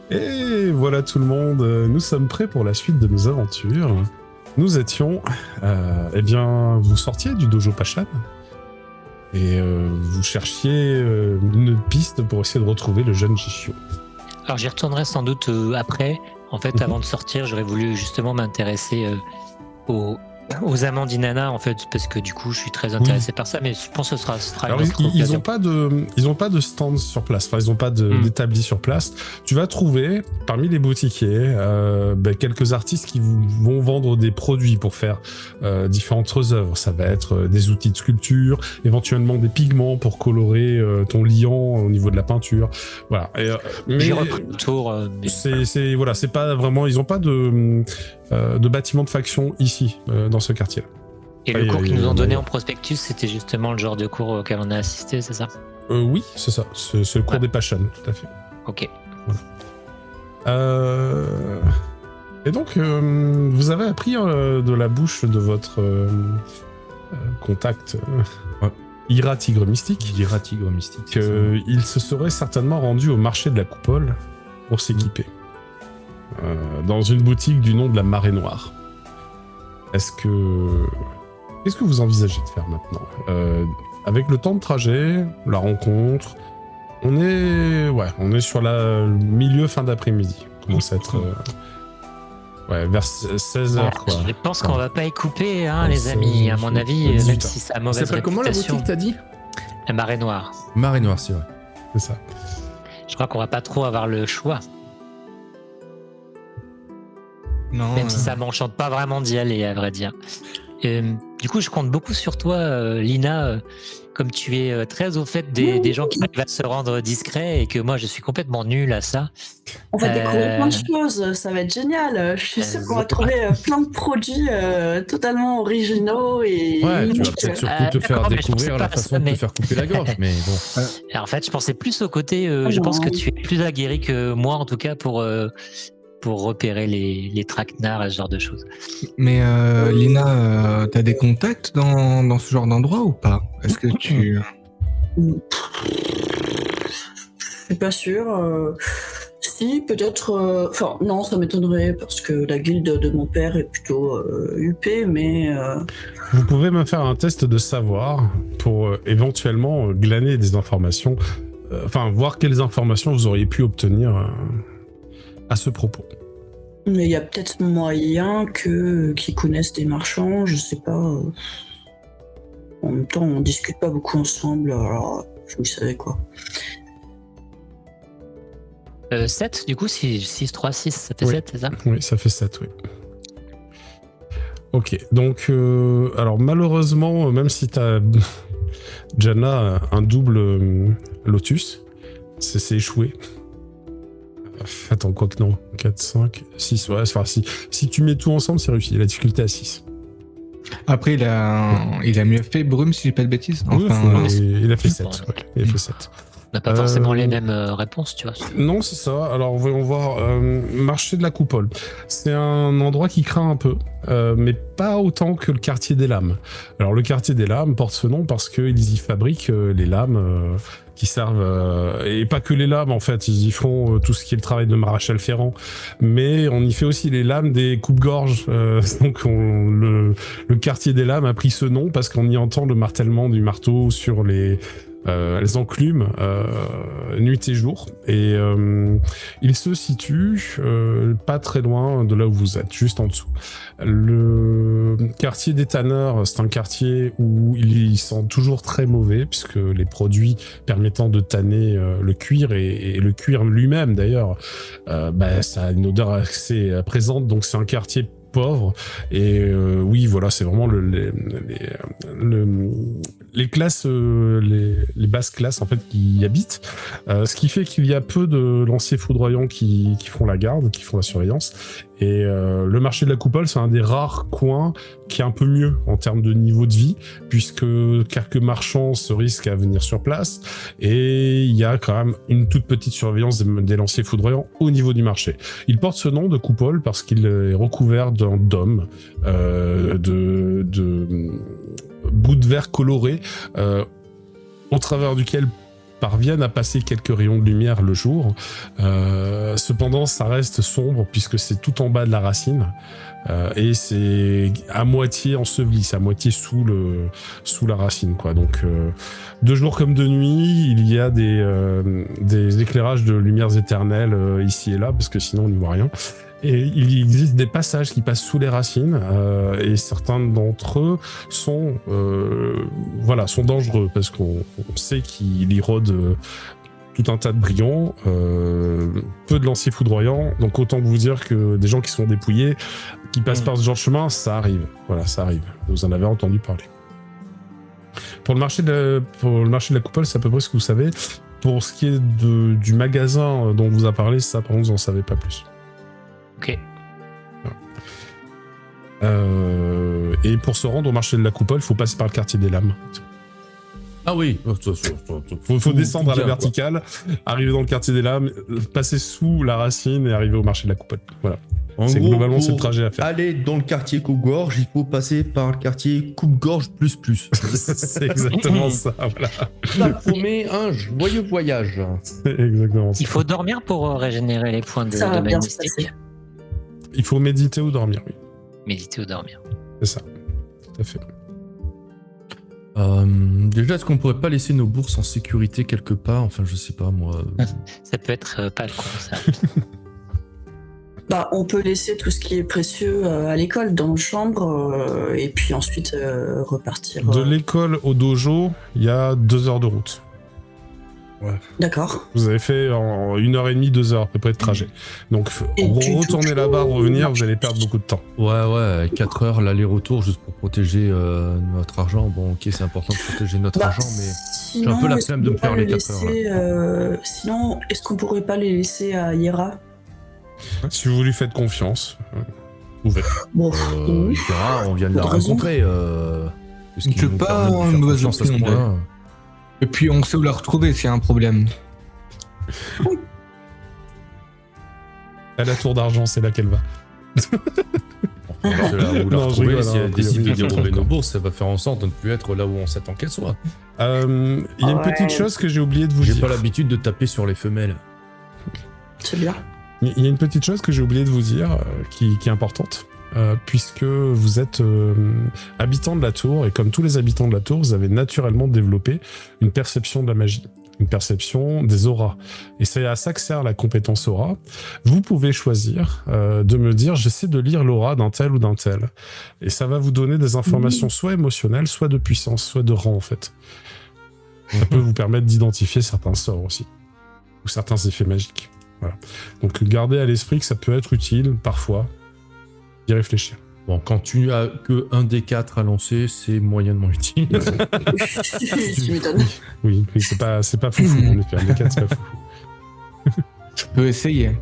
Et voilà tout le monde, nous sommes prêts pour la suite de nos aventures. Nous étions, eh bien, vous sortiez du dojo Pachan et vous cherchiez une piste pour essayer de retrouver le jeune Jishio. Alors j'y retournerai sans doute après. En fait, avant de sortir, j'aurais voulu justement m'intéresser aux amants d'Inanna, en fait, parce que du coup, je suis très intéressé par ça, mais je pense que ce sera Alors, une autre ils occasion. ont pas de stand sur place, enfin ils ont pas d'établi sur place. Tu vas trouver parmi les boutiquiers quelques artistes qui vont vendre des produits pour faire différentes œuvres. Ça va être des outils de sculpture, éventuellement des pigments pour colorer ton liant au niveau de la peinture. Voilà. Mais j'ai repris le tour. c'est pas vraiment, ils ont pas de bâtiment de faction ici dans ce quartier. Et le cours qu'ils nous ont donné en prospectus, c'était justement le genre de cours auquel on a assisté, c'est ça ? Oui, c'est ça. C'est le cours des Pachan, tout à fait. Ok. Voilà. Et donc, vous avez appris de la bouche de votre contact Ira Tigre Mystique qu'il se serait certainement rendu au marché de la Coupole pour s'équiper. Dans une boutique du nom de la Marée Noire. Qu'est-ce que vous envisagez de faire maintenant ? Avec le temps de trajet, la rencontre, on est sur la milieu fin d'après-midi. On commence à être vers 16h quoi. Je pense qu'on va pas y couper, les amis. À mon avis, même si ça a mauvaise réputation. Ça s'appelle comment la boutique, t'as dit ? La Marée Noire. Marée Noire, c'est vrai. C'est ça. Je crois qu'on va pas trop avoir le choix. Non, même si ça m'enchante pas vraiment d'y aller, à vrai dire. Du coup, je compte beaucoup sur toi, Lina, comme tu es très au fait des gens qui arrivent à se rendre discrets et que moi, je suis complètement nul à ça. On va découvrir plein de choses, ça va être génial. Je suis sûre qu'on va trouver plein de produits totalement originaux et... Ouais, tu vas peut-être surtout te faire découvrir la façon de te faire couper la gorge, mais bon. Alors, en fait, je pensais plus au côté, je pense que tu es plus aguerri que moi, en tout cas, pour repérer les traquenards et ce genre de choses. Mais Lina, t'as des contacts dans ce genre d'endroit ou pas ? Est-ce que tu... Je suis pas sûre. Si, peut-être... Enfin, non, ça m'étonnerait parce que la guilde de mon père est plutôt huppée, mais... Vous pouvez me faire un test de savoir pour éventuellement glaner des informations, voir quelles informations vous auriez pu obtenir à ce propos. Mais il y a peut-être moyen qu'ils connaissent des marchands, je sais pas. En même temps, on discute pas beaucoup ensemble, alors vous savez quoi. 7, du coup, 6, 3, 6, ça fait 7, c'est ça ? Oui, ça fait 7, oui. Ok, donc, alors malheureusement, même si t'as, Jana, un double Lotus, c'est échoué. Attends, quoi que non. 4, 5, 6, ouais, si tu mets tout ensemble, c'est réussi. La difficulté à 6. Après, il a mieux fait Brume, si j'ai pas de bêtises. Il a fait 7. Ouais, il a fait 7. On n'a pas forcément les mêmes réponses, tu vois. Non, c'est ça. Alors, voyons voir. Marché de la Coupole. C'est un endroit qui craint un peu, mais pas autant que le quartier des lames. Alors, le quartier des lames porte ce nom parce qu'ils y fabriquent les lames qui servent... et pas que les lames, en fait. Ils y font tout ce qui est le travail de maréchal Ferrand. Mais on y fait aussi les lames des coupes-gorges. Donc, le quartier des lames a pris ce nom parce qu'on y entend le martèlement du marteau sur les enclumes nuit et jour, et il se situe pas très loin de là où vous êtes, juste en dessous. Le quartier des tanneurs, c'est un quartier où il sent toujours très mauvais, puisque les produits permettant de tanner le cuir et le cuir lui-même d'ailleurs, ça a une odeur assez présente, donc c'est un quartier pauvre, et oui, voilà, c'est vraiment les classes, les basses classes en fait qui y habitent, ce qui fait qu'il y a peu de lanciers foudroyants qui font la garde, qui font la surveillance, et le marché de la Coupole, c'est un des rares coins qui est un peu mieux en termes de niveau de vie, puisque quelques marchands se risquent à venir sur place, et il y a quand même une toute petite surveillance des lanciers foudroyants au niveau du marché. Il porte ce nom de Coupole parce qu'il est recouvert d'un dôme de bouts de verre colorés, au travers duquel parviennent à passer quelques rayons de lumière le jour. Cependant, ça reste sombre puisque c'est tout en bas de la racine et c'est à moitié enseveli, c'est à moitié sous la racine, quoi. Donc, de jour comme de nuit, il y a des éclairages de lumières éternelles ici et là, parce que sinon on n'y voit rien. Et il existe des passages qui passent sous les racines, et certains d'entre eux sont dangereux, parce qu'on sait qu'il y rôde tout un tas de brillants, peu de lanciers foudroyants, donc autant vous dire que des gens qui sont dépouillés, qui passent par ce genre de chemin, ça arrive. Voilà, ça arrive. Vous en avez entendu parler. Pour le marché de la coupole, c'est à peu près ce que vous savez. Pour ce qui est du magasin dont on vous a parlé, ça, par contre, vous n'en savez pas plus. Ok. Et pour se rendre au marché de la coupole, il faut passer par le quartier des lames. Ah oui. Faut descendre à la verticale, arriver dans le quartier des lames, passer sous la racine et arriver au marché de la coupole. Voilà. Globalement, c'est le trajet à faire. Aller dans le quartier coupe-gorge, il faut passer par le quartier coupe-gorge ++. C'est exactement ça, voilà. Ça promet un joyeux voyage. C'est exactement ça. Il faut dormir pour régénérer les points de domaine mystique. Il faut méditer ou dormir, oui. Méditer ou dormir. C'est ça, tout à fait. Déjà, est-ce qu'on pourrait pas laisser nos bourses en sécurité quelque part? Enfin, je sais pas, moi. Ça peut être pas le con, ça. On peut laisser tout ce qui est précieux à l'école, dans nos chambres, et puis ensuite repartir. De l'école au dojo, il y a 2 heures de route. Ouais. D'accord. Vous avez fait en 1h30, 2 heures à peu près de trajet. Donc, retourner là-bas, revenir, vous allez perdre beaucoup de temps. Ouais, 4 heures l'aller-retour juste pour protéger notre argent. Bon, ok, c'est important de protéger notre argent, mais j'ai un peu la flemme de me faire les 4 heures. Sinon, est-ce qu'on pourrait pas les laisser à Yera? Si vous lui faites confiance, vous pouvez. Bon, on vient de la rencontrer. Je veux pas une mauvaise opinion. Et puis on sait où la retrouver s'il y a un problème. À la tour d'argent, c'est là qu'elle va. Où la retrouver, si elle décide de dérober nos bourses, ça va faire en sorte de ne plus être là où on s'attend qu'elle soit. Il y a une petite chose que j'ai oublié de vous dire. J'ai pas l'habitude de taper sur les femelles. C'est bien. Il y a une petite chose que j'ai oublié de vous dire, qui est importante, puisque vous êtes habitant de la tour, et comme tous les habitants de la tour, vous avez naturellement développé une perception de la magie, une perception des auras. Et c'est à ça que sert la compétence aura. Vous pouvez choisir de me dire, j'essaie de lire l'aura d'un tel ou d'un tel. Et ça va vous donner des informations soit émotionnelles, soit de puissance, soit de rang, en fait. Ça peut vous permettre d'identifier certains sorts aussi, ou certains effets magiques. Voilà. Donc gardez à l'esprit que ça peut être utile, parfois, d'y réfléchir. Bon, quand tu as que 1 des 4 à lancer, c'est moyennement utile. Tu m'étonnes. Oui, c'est pas foufou, en effet. 1 des 4, c'est pas foufou. Je peux essayer.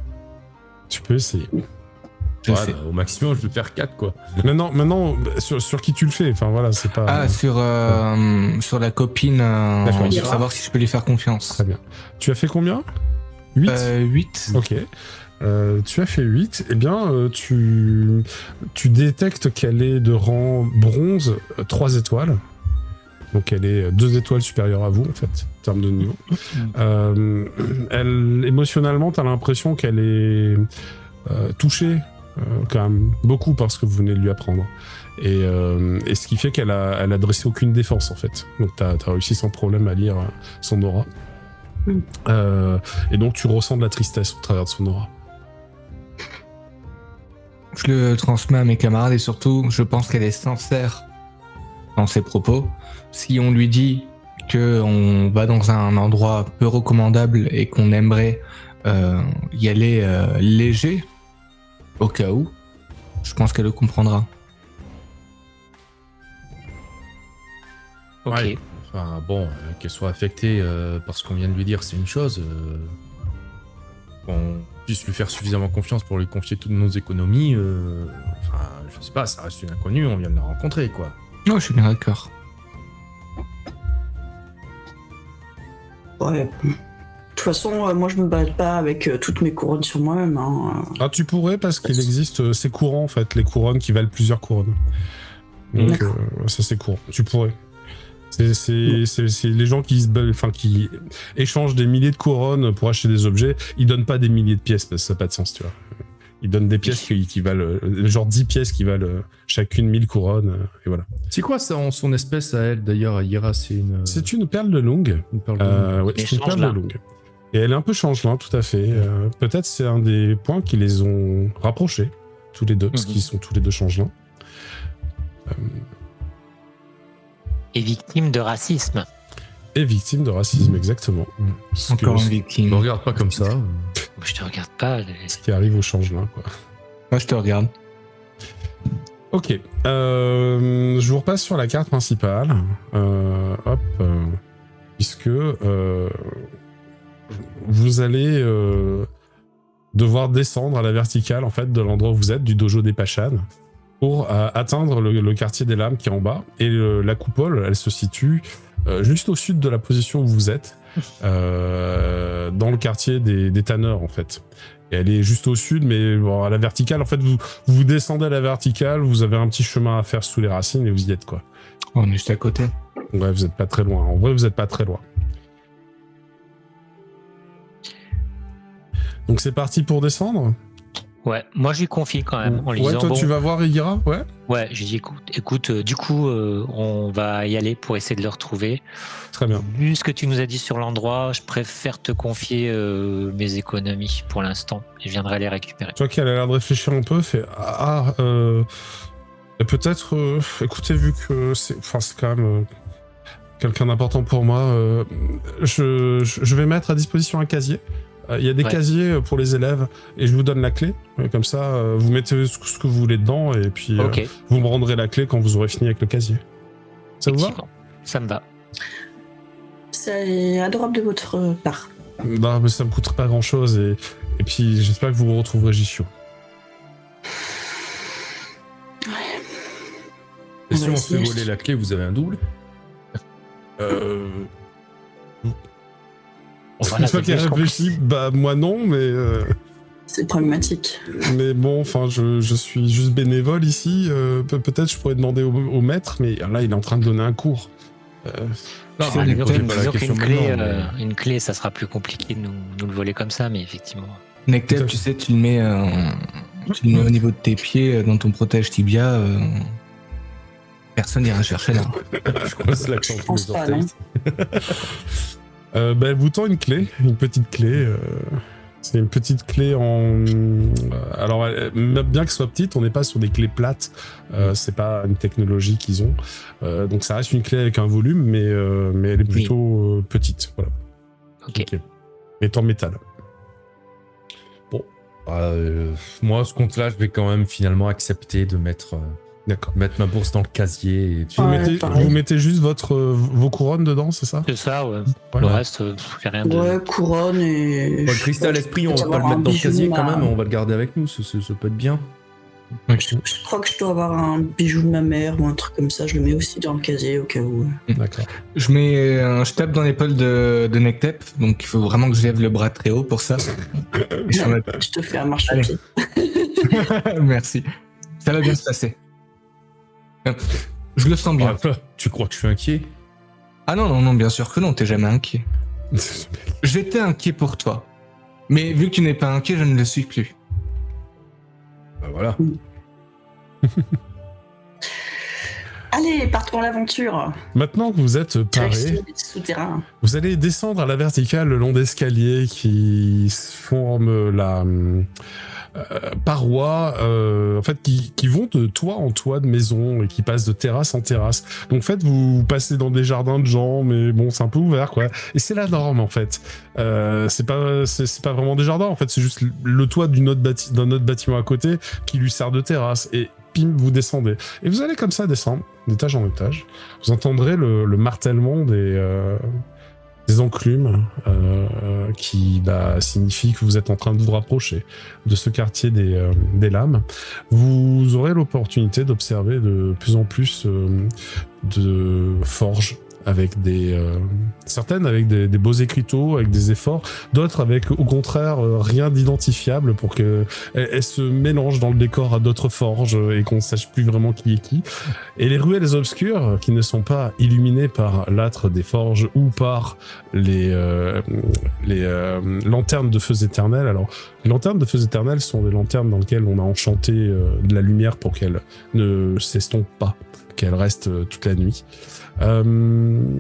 Tu peux essayer. Au maximum, je vais faire 4, quoi. Maintenant, sur qui tu le fais? Enfin, voilà, c'est pas... Ah, sur la copine, pour savoir si je peux lui faire confiance. Très bien. Tu as fait combien? 8 8. Ok. Tu as fait 8. Eh bien, tu détectes qu'elle est de rang bronze 3 étoiles. Donc elle est 2 étoiles supérieure à vous, en fait, en termes de niveau. Émotionnellement, tu as l'impression qu'elle est touchée quand même beaucoup par ce que vous venez de lui apprendre. Et ce qui fait qu'elle a dressé aucune défense, en fait. Donc tu as réussi sans problème à lire son aura. Et donc tu ressens de la tristesse au travers de son aura. Je le transmets à mes camarades et surtout, je pense qu'elle est sincère dans ses propos. Si on lui dit qu'on va dans un endroit peu recommandable et qu'on aimerait y aller léger, au cas où, je pense qu'elle le comprendra. Ok. Ouais. Enfin, bon, qu'elle soit affectée par ce qu'on vient de lui dire, c'est une chose. Qu'on puisse lui faire suffisamment confiance pour lui confier toutes nos économies, enfin, je sais pas, ça reste une inconnue, on vient de la rencontrer, quoi. Non, je suis bien d'accord. Ouais. De toute façon, moi je me balade pas avec toutes mes couronnes sur moi-même. Hein. Ah, tu pourrais, parce qu'il existe ces courants, en fait, les couronnes qui valent plusieurs couronnes. Donc ça, c'est courant. Tu pourrais. C'est les gens qui qui échangent des milliers de couronnes pour acheter des objets. Ils donnent pas des milliers de pièces parce que ça n'a pas de sens, tu vois. Ils donnent des pièces qui valent, genre 10 pièces qui valent chacune 1000 couronnes, et voilà. C'est quoi ça, son espèce à elle d'ailleurs, Ira? C'est une perle de longue. Une perle de longue. Ouais, c'est une perle de longue. Et elle est un peu changeante, tout à fait. Peut-être c'est un des points qui les ont rapprochés, tous les deux, parce qu'ils sont tous les deux changelants. Et victime de racisme. Et victime de racisme, exactement. Encore une victime. Ne regarde pas comme ça. Je te regarde pas. Ce qui arrive aux changelins, quoi. Moi, je te regarde. Ok. Je vous repasse sur la carte principale. Puisque vous allez devoir descendre à la verticale, en fait, de l'endroit où vous êtes, du dojo des Pachan, pour atteindre le quartier des lames qui est en bas. Et la coupole, elle se situe juste au sud de la position où vous êtes, dans le quartier des tanneurs, en fait. Et elle est juste au sud, mais bon, à la verticale, en fait, vous descendez à la verticale, vous avez un petit chemin à faire sous les racines et vous y êtes, quoi. On est juste à côté. Ouais, vous êtes pas très loin. En vrai, vous êtes pas très loin. Donc c'est parti pour descendre. Ouais, moi je lui confie quand même en lui ouais, disant toi tu vas voir Ira, ouais. Ouais, je lui dis écoute, du coup, on va y aller pour essayer de le retrouver. Très bien. Vu ce que tu nous as dit sur l'endroit, je préfère te confier mes économies pour l'instant et je viendrai les récupérer. Toi qui a l'air de réfléchir un peu, fait peut-être, écoutez, vu que c'est quand même quelqu'un d'important pour moi, je vais mettre à disposition un casier. Il y a des casiers pour les élèves et je vous donne la clé. Comme ça, vous mettez ce que vous voulez dedans et puis vous me rendrez la clé quand vous aurez fini avec le casier. Ça vous va ? Ça me va. C'est adorable de votre part. Bah, mais ça me coûterait pas grand-chose et puis j'espère que vous retrouverez Jishio. Et si on se fait voler la clé, vous avez un double ? C'est toi qui as réfléchi, bah moi non, mais... C'est pragmatique. Mais bon, enfin, je suis juste bénévole ici, peut-être je pourrais demander au maître, mais là il est en train de donner un cours. Non, une clé, ça sera plus compliqué de nous le voler comme ça, mais effectivement... Nectep, tu sais, tu le mets au niveau de tes pieds, dans ton protège tibia, personne n'ira chercher là. Je croise l'accent tous les orteils. Elle vous tend une clé, une petite clé. C'est une petite clé en... Alors, bien que ce soit petite, on n'est pas sur des clés plates. C'est pas une technologie qu'ils ont. Donc ça reste une clé avec un volume, mais elle est plutôt petite. Voilà. Ok. Mais en métal. Bon. Moi, ce compte-là, je vais quand même finalement accepter de mettre ma bourse dans le casier. Et vous mettez juste vos couronnes dedans, c'est ça ? C'est ça, ouais. Le reste, j'ai rien de... Ouais, couronne et... Le cristal esprit, on va pas le mettre dans le casier quand même, on va le garder avec nous, ça peut être bien. Je crois que je dois avoir un bijou de ma mère ou un truc comme ça, je le mets aussi dans le casier au cas où. D'accord. Je tape dans l'épaule de Nectep, donc il faut vraiment que je lève le bras très haut pour ça. Je te fais un marche à pied. Merci. Ça va bien se passer. Je le sens bien. Tu crois que je suis inquiet ? Ah non, bien sûr que non, t'es jamais inquiet. J'étais inquiet pour toi. Mais vu que tu n'es pas inquiet, je ne le suis plus. Bah voilà. Allez, partons à l'aventure. Maintenant que vous êtes parés, souterrain. Vous allez descendre à la verticale le long d'escaliers qui forment la paroi, en fait, qui vont de toit en toit de maison et qui passent de terrasse en terrasse. Donc, en fait, vous passez dans des jardins de gens, mais bon, c'est un peu ouvert, quoi. Et c'est la norme, en fait. C'est pas vraiment des jardins, en fait, c'est juste le toit d'un autre bâtiment à côté qui lui sert de terrasse. Et pim, vous descendez. Et vous allez comme ça descendre, d'étage en étage. Vous entendrez le martèlement des enclumes qui signifie que vous êtes en train de vous rapprocher de ce quartier des lames. Vous aurez l'opportunité d'observer de plus en plus de forges avec certaines avec des beaux écriteaux, avec des efforts, d'autres avec au contraire rien d'identifiable pour que elles se mélangent dans le décor à d'autres forges et qu'on ne sache plus vraiment qui est qui. Et les ruelles obscures qui ne sont pas illuminées par l'âtre des forges ou par les lanternes de feux éternels. Alors, les lanternes de feux éternels sont des lanternes dans lesquelles on a enchanté de la lumière pour qu'elle ne s'estompe pas, qu'elle reste toute la nuit. Bien,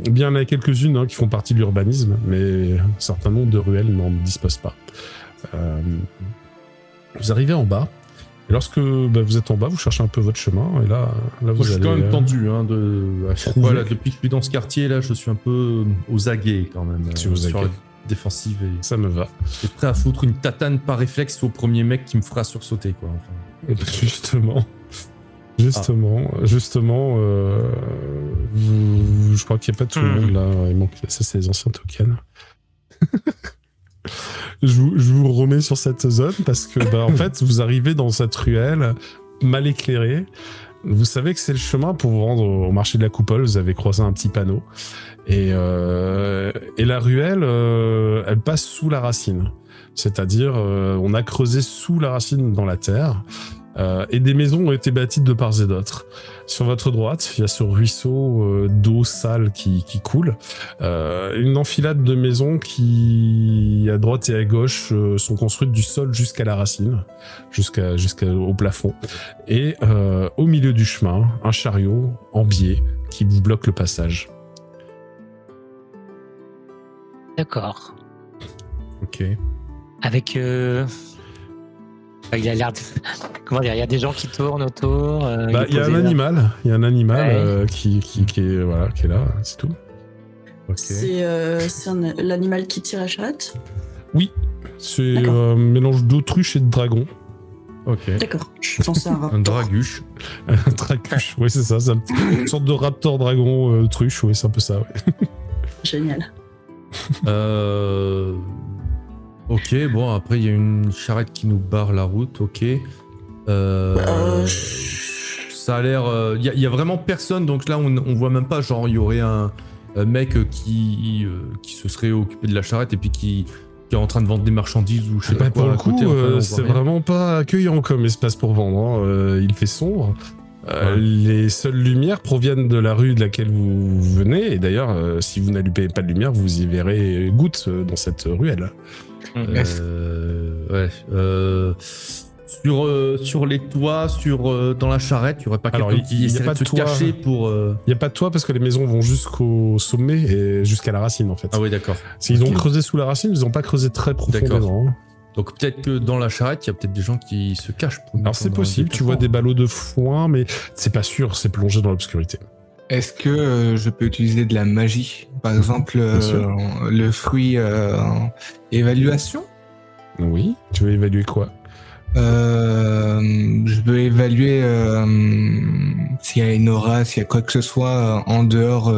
il y en a quelques-unes qui font partie de l'urbanisme, mais un certain nombre de ruelles n'en disposent pas. Vous arrivez en bas, et lorsque vous êtes en bas, vous cherchez un peu votre chemin, et là vous Moi, je suis allez... quand même tendu, à chaque fois, là, depuis que je suis dans ce quartier, là, je suis un peu aux aguets quand même. Tu es aux sur aguets. la défensive, et Ça me va. je suis prêt à foutre une tatane par réflexe au premier mec qui me fera sursauter, quoi. Enfin. Justement, je crois qu'il n'y a pas tout le monde là. Il manque, ça, c'est les anciens tokens. je vous remets sur cette zone parce que, en fait, vous arrivez dans cette ruelle mal éclairée. Vous savez que c'est le chemin pour vous rendre au marché de la Coupole. Vous avez croisé un petit panneau. Et la ruelle, elle passe sous la racine. C'est-à-dire, on a creusé sous la racine dans la terre. Et des maisons ont été bâties de part et d'autre. Sur votre droite, il y a ce ruisseau d'eau sale qui coule. Une enfilade de maisons qui, à droite et à gauche, sont construites du sol jusqu'à la racine, jusqu'au plafond. Et au milieu du chemin, un chariot en biais qui vous bloque le passage. D'accord. Ok. Avec... Il a l'air de... Comment dire, il y a des gens qui tournent autour. Il y a un animal, qui est là, c'est tout. Ok. C'est l'animal qui tire la charrette. Oui, c'est D'accord. un mélange d'autruche et de dragon. Ok. D'accord, je pensais à un raptor. Un draguche. Un draguche, oui c'est ça, c'est une sorte de raptor dragon truche, oui c'est un peu ça. Ouais. Génial. Ok, bon, après, il y a une charrette qui nous barre la route, ok. Ça a l'air... Il y a vraiment personne, donc là, on voit même pas, genre, il y aurait un mec qui se serait occupé de la charrette et puis qui est en train de vendre des marchandises ou je sais pas quoi Pour le à coup, côté. Enfin, on voit c'est rien. vraiment pas accueillant comme espace pour vendre. Il fait sombre. Les seules lumières proviennent de la rue de laquelle vous venez. Et d'ailleurs, si vous n'allumez pas de lumière, vous y verrez goutte dans cette ruelle. Sur les toits, dans la charrette, il n'y aurait pas quelqu'un qui essaierait de se cacher pour... Il n'y a pas de toit parce que les maisons vont jusqu'au sommet et jusqu'à la racine en fait. Ah oui, d'accord. S'ils ont Ok. creusé sous la racine, ils n'ont pas creusé très profondément. Donc peut-être que dans la charrette, il y a peut-être des gens qui se cachent. Alors c'est possible, tu vois des ballots de foin, mais c'est pas sûr, c'est plongé dans l'obscurité. Est-ce que je peux utiliser de la magie? Par exemple, sûr. le fruit évaluation? Oui, tu veux évaluer quoi? Je veux évaluer s'il y a une aura, s'il y a quoi que ce soit en dehors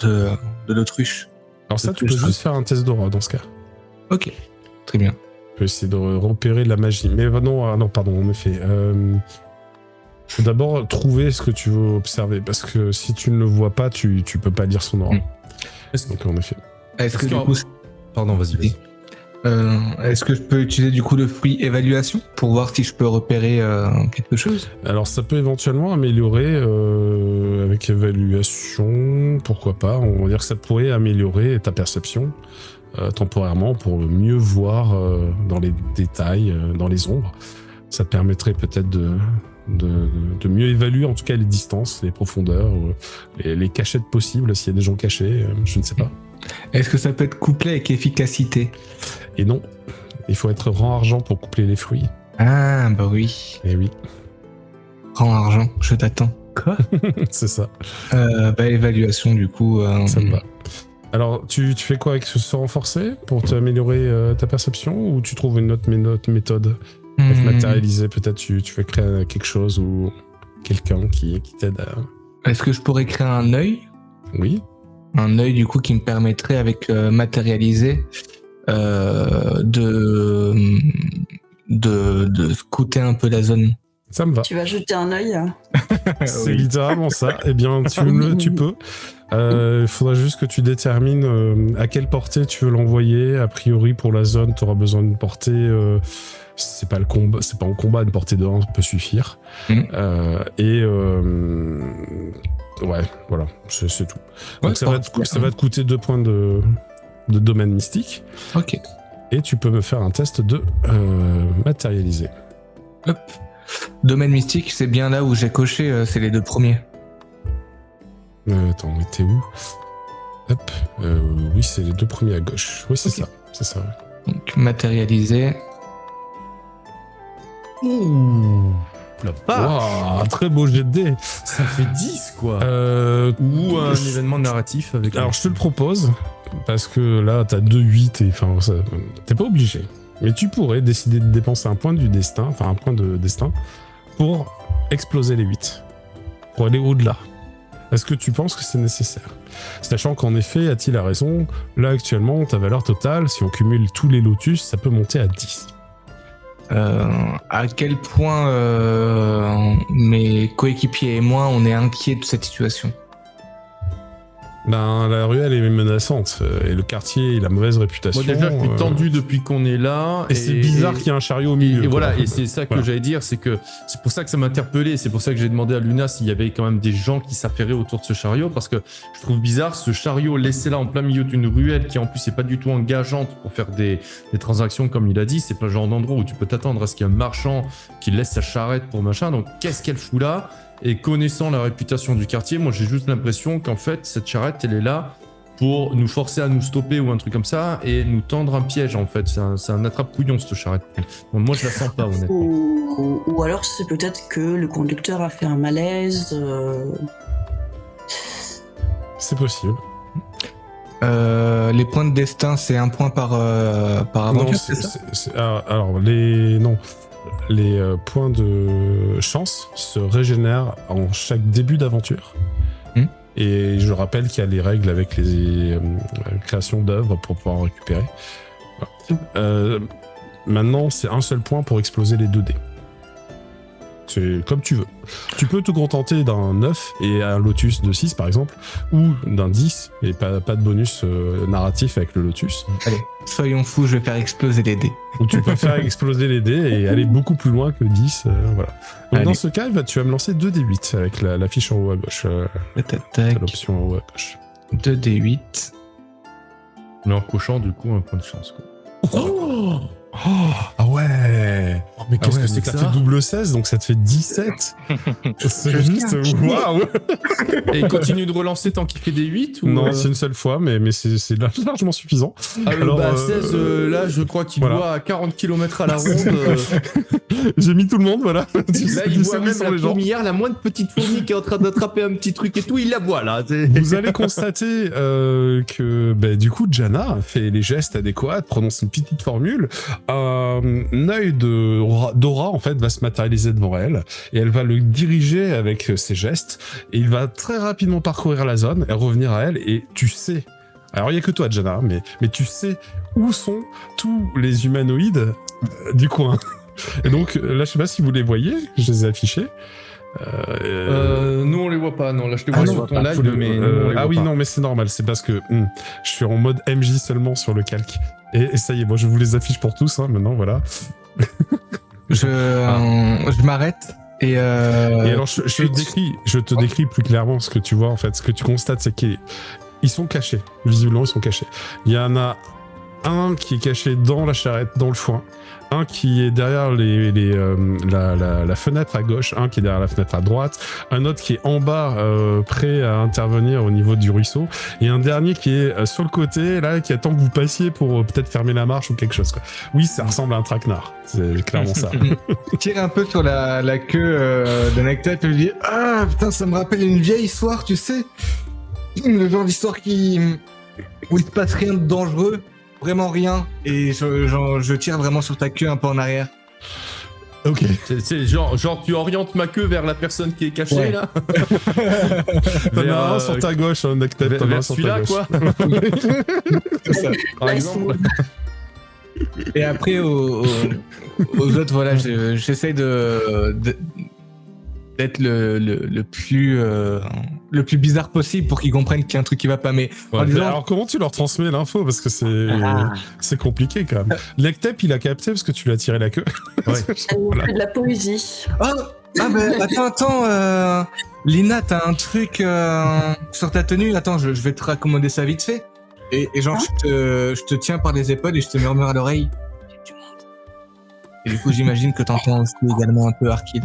de l'autruche. Alors ça, tu peux juste faire un test d'aura dans ce cas. Ok, très bien. Tu peux essayer de repérer de la magie. Mais non, pardon, en effet. Faut d'abord trouver ce que tu veux observer, parce que si tu ne le vois pas, tu peux pas lire son aura. Donc en effet. Est-ce que du coup, Pardon, vas-y. est-ce que je peux utiliser du coup le fruit évaluation pour voir si je peux repérer quelque chose? Alors ça peut éventuellement améliorer avec évaluation, pourquoi pas. On va dire que ça pourrait améliorer ta perception temporairement pour mieux voir dans les détails, dans les ombres. Ça te permettrait peut-être de mieux évaluer en tout cas les distances, les profondeurs, les cachettes possibles s'il y a des gens cachés, je ne sais pas. Est-ce que ça peut être couplé avec efficacité? Et non, il faut être rang argent pour coupler les fruits. Ah bah oui, Et oui, rang argent, je t'attends. Quoi? c'est ça, Bah évaluation du coup. ça me va. Alors, tu fais quoi avec ce renforcé pour t'améliorer ta perception ou tu trouves une autre méthode avec matérialiser? Peut-être tu veux créer quelque chose ou quelqu'un qui t'aide à... Est-ce que je pourrais créer un œil? Oui. Un œil du coup qui me permettrait avec matérialiser de scouter un peu la zone. Ça me va. Tu vas jeter un œil. C'est littéralement ça. Eh bien, tu peux. Il faudra juste que tu détermines à quelle portée tu veux l'envoyer. A priori, pour la zone, tu auras besoin d'une portée. C'est pas en combat, une portée de 1 peut suffire. Ouais, voilà, c'est tout. Donc ça va te coûter 2 points de domaine mystique. Ok. Et tu peux me faire un test de matérialiser. Hop. Domaine mystique, c'est bien là où j'ai coché, c'est les 2 premiers. Attends, mais t'es où? Hop. Oui, c'est les 2 premiers à gauche. Oui, c'est ça. C'est ça. Ouais. Donc, matérialiser. Ouh, la vache. Wow, très beau jet de dés. Ça fait 10, quoi. Ou un événement narratif avec... Alors, je te le propose, parce que là, t'as 2-8 et enfin, t'es pas obligé. Mais tu pourrais décider de dépenser un point de destin, pour exploser les 8. Pour aller au-delà. Est-ce que tu penses que c'est nécessaire? Sachant qu'en effet, a-t-il a raison, là actuellement, ta valeur totale, si on cumule tous les lotus, ça peut monter à 10. À quel point mes coéquipiers et moi, on est inquiets de cette situation? Ben, la ruelle est menaçante et le quartier il a mauvaise réputation. Moi déjà, je suis tendu depuis qu'on est là. Et c'est bizarre qu'il y ait un chariot au milieu. Et voilà, et c'est ça que j'allais dire, c'est pour ça que ça m'a interpellé, c'est pour ça que j'ai demandé à Luna s'il y avait quand même des gens qui s'affairaient autour de ce chariot, parce que je trouve bizarre ce chariot laissé là en plein milieu d'une ruelle qui en plus n'est pas du tout engageante pour faire des transactions comme il a dit, c'est pas le genre d'endroit où tu peux t'attendre à ce qu'il y ait un marchand qui laisse sa charrette pour machin, donc qu'est-ce qu'elle fout là? Et connaissant la réputation du quartier, moi j'ai juste l'impression qu'en fait cette charrette elle est là pour nous forcer à nous stopper ou un truc comme ça et nous tendre un piège en fait. C'est un attrape-couillon cette charrette. Donc, moi je la sens pas honnêtement. Ou alors c'est peut-être que le conducteur a fait un malaise. C'est possible. Les points de destin, c'est 1 point par aventure, Non, c'est ça? alors les points de chance se régénèrent en chaque début d'aventure. Et je rappelle qu'il y a les règles avec les créations d'œuvres pour pouvoir en récupérer. Voilà. Maintenant, c'est un seul point pour exploser les 2 dés. C'est comme tu veux. Tu peux te contenter d'un 9 et un lotus de 6 par exemple, ou d'un 10 et pas de bonus narratif avec le lotus. Allez, soyons fous, je vais faire exploser les dés. Ou tu peux faire exploser les dés et aller beaucoup plus loin que 10. Voilà. Donc Allez. dans ce cas, tu vas me lancer 2d8 avec la fiche en haut à gauche. Tac, L'option en haut à gauche. 2d8. Mais en cochant du coup un point de chance quoi. Ah ouais. Mais qu'est-ce que c'est que ça ça fait double 16, donc ça te fait 17. C'est juste waouh. Et continue de relancer tant qu'il fait des 8 ou Non, c'est une seule fois, mais c'est largement suffisant. Alors, 16, là, je crois qu'il voit à 40 km à la ronde. J'ai mis tout le monde, voilà. Là, il voit même la fourmilière, la moindre petite fourmi qui est en train d'attraper un petit truc et tout, il la voit là. Vous allez constater que du coup, Janna fait les gestes adéquats, prononce une petite formule. Un œil d'Aura en fait va se matérialiser devant elle et elle va le diriger avec ses gestes et il va très rapidement parcourir la zone et revenir à elle et tu sais, alors il y a que toi Janna, mais tu sais où sont tous les humanoïdes du coin. Et donc là je sais pas si vous les voyez, je les ai affichés. Nous on les voit pas, non, là je les vois sur ton live, mais non mais c'est normal, c'est parce que je suis en mode MJ seulement sur le calque. Et ça y est, moi je vous les affiche pour tous, maintenant, voilà. Je m'arrête et alors je te décris plus clairement ce que tu vois en fait. Ce que tu constates, c'est qu'ils sont cachés. Visiblement, ils sont cachés. Il y en a un qui est caché dans la charrette, dans le foin. Un qui est derrière la fenêtre à gauche, un qui est derrière la fenêtre à droite, un autre qui est en bas, prêt à intervenir au niveau du ruisseau, et un dernier qui est sur le côté, là, qui attend que vous passiez pour peut-être fermer la marche ou quelque chose, quoi. Oui, ça ressemble à un traquenard, c'est clairement ça. Tire un peu sur la queue de Nectar et lui dit « Ah, putain, ça me rappelle une vieille histoire, tu sais, le genre d'histoire où il se passe rien de dangereux. » Vraiment rien, et je tire vraiment sur ta queue un peu en arrière. Ok. C'est genre tu orientes ma queue vers la personne qui est cachée, ouais. Là. T'en as un sur ta gauche, Nectet, t'en as un sur ta gauche. Quoi. Ça, par exemple. Et après, aux autres, voilà, j'essaie d'être le plus bizarre possible pour qu'ils comprennent qu'il y a un truc qui va pas. Mais en Ouais. disant, Alors comment tu leur transmets l'info, parce que c'est compliqué quand même. Lectep il a capté parce que tu lui as tiré la queue. Ouais. Voilà. De la poésie. attends, Lina, t'as un truc sur ta tenue. Attends, je vais te raccommoder ça vite fait. Et genre, je te tiens par les épaules et je te murmure à l'oreille. Il y a du monde. Et du coup, j'imagine que t'entends aussi également un peu Arkil.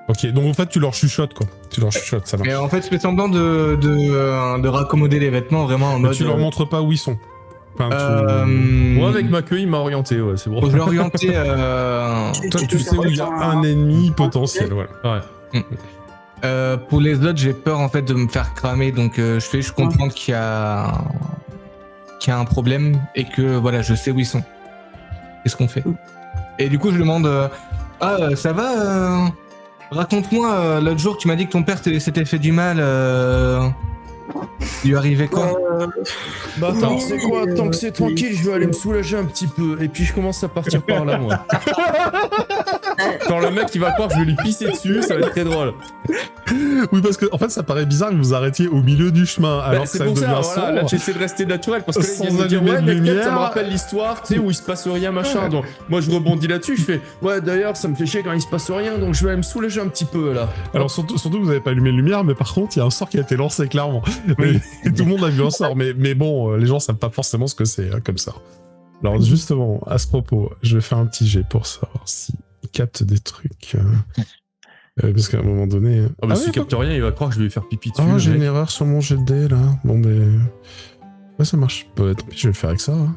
Ok, donc en fait tu leur chuchotes quoi. Tu leur chuchotes, ça marche. Et en fait, je fais semblant de raccommoder les vêtements vraiment en Mais mode. tu leur montres pas où ils sont. Enfin, Moi, avec ma queue, il m'a orienté, ouais, c'est bon. Je vais orienter. Toi, tu sais où il y a un ennemi potentiel, voilà. Ouais. Pour les autres, j'ai peur en fait de me faire cramer, donc je comprends qu'il y a un problème et que voilà, je sais où ils sont. Qu'est-ce qu'on fait? Et du coup, je demande ça va raconte-moi, l'autre jour, tu m'as dit que ton père s'était fait du mal. Il lui arrivait quoi? Bah attends, Oui, c'est quoi? Tant que c'est tranquille, je vais aller me soulager un petit peu. Et puis je commence à partir par là, moi. Quand le mec il va croire que je vais lui pisser dessus, ça va être très drôle. Oui, parce que en fait ça paraît bizarre que vous arrêtiez au milieu du chemin alors que C'est ça pour ça, devient voilà, là sombre. j'essaie de rester naturel parce que là Sans il vient de dire allumer ouais de mais peut-être ça me lumière. rappelle l'histoire, tu sais, où il se passe rien machin. Donc moi je rebondis là-dessus, je fais ouais d'ailleurs ça me fait chier quand il se passe rien, donc je vais aller me soulager un petit peu là. Alors surtout que vous avez pas allumé de lumière, mais par contre il y a un sort qui a été lancé clairement. Et tout le monde a vu un sort, mais bon, les gens savent pas forcément ce que c'est comme ça. Alors justement, à ce propos, je vais faire un petit jet pour savoir si capte des trucs. Parce qu'à un moment donné. Ah bah s'il ouais, capte rien, il va croire que je vais lui faire pipi dessus. Ah, le j'ai mec. une erreur sur mon jet de dés là. Bon, ben. Ouais, ça marche. Bah, tant pis, je vais le faire avec ça. Hein.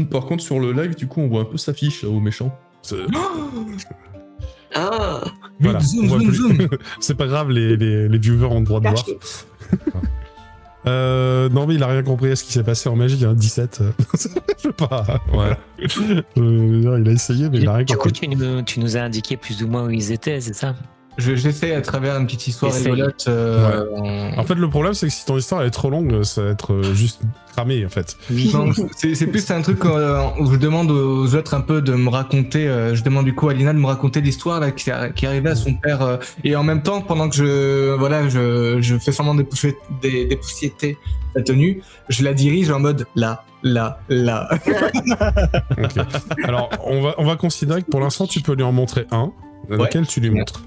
Par contre sur le live, du coup on voit un peu sa fiche là, au méchant. Ah, Voilà, Zoom, on voit zoom, plus. zoom. C'est pas grave, les viewers ont le droit de voir. Non, mais il a rien compris à ce qui s'est passé en magie, hein. 17. Je sais pas. Ouais. Je veux dire, il a essayé, mais il a rien Du coup, compris. tu nous as indiqué plus ou moins où ils étaient, c'est ça? J'essaie à travers une petite histoire Essaye. rigolote. En fait, le problème, c'est que si ton histoire est trop longue, ça va être juste cramé, en fait. Non, c'est plus un truc où je demande aux autres un peu de me raconter. Je demande du coup à Lina de me raconter l'histoire là qui arrivait à son père. Et en même temps, pendant que je fais semblant dépoussiéter sa tenue, je la dirige en mode là. Ok. Alors, on va considérer que pour l'instant, tu peux lui en montrer un. Lequel tu lui montres?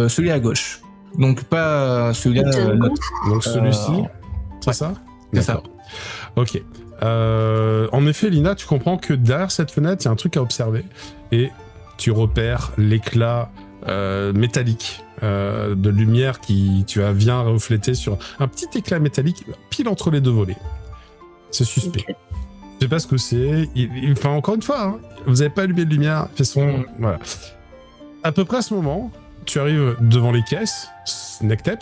Celui à gauche. Donc pas celui-là. l'autre. Donc celui-ci, c'est ouais, ça? c'est ça. D'accord. Ok. En effet, Lina, tu comprends que derrière cette fenêtre, il y a un truc à observer. Et tu repères l'éclat métallique de lumière qui vient refléter sur un petit éclat métallique pile entre les deux volets. C'est suspect. ok. Je sais pas ce que c'est. Enfin, encore une fois, hein, vous avez pas allumé de lumière. Fait son... Voilà. À peu près à ce moment, tu arrives devant les caisses, Nectep.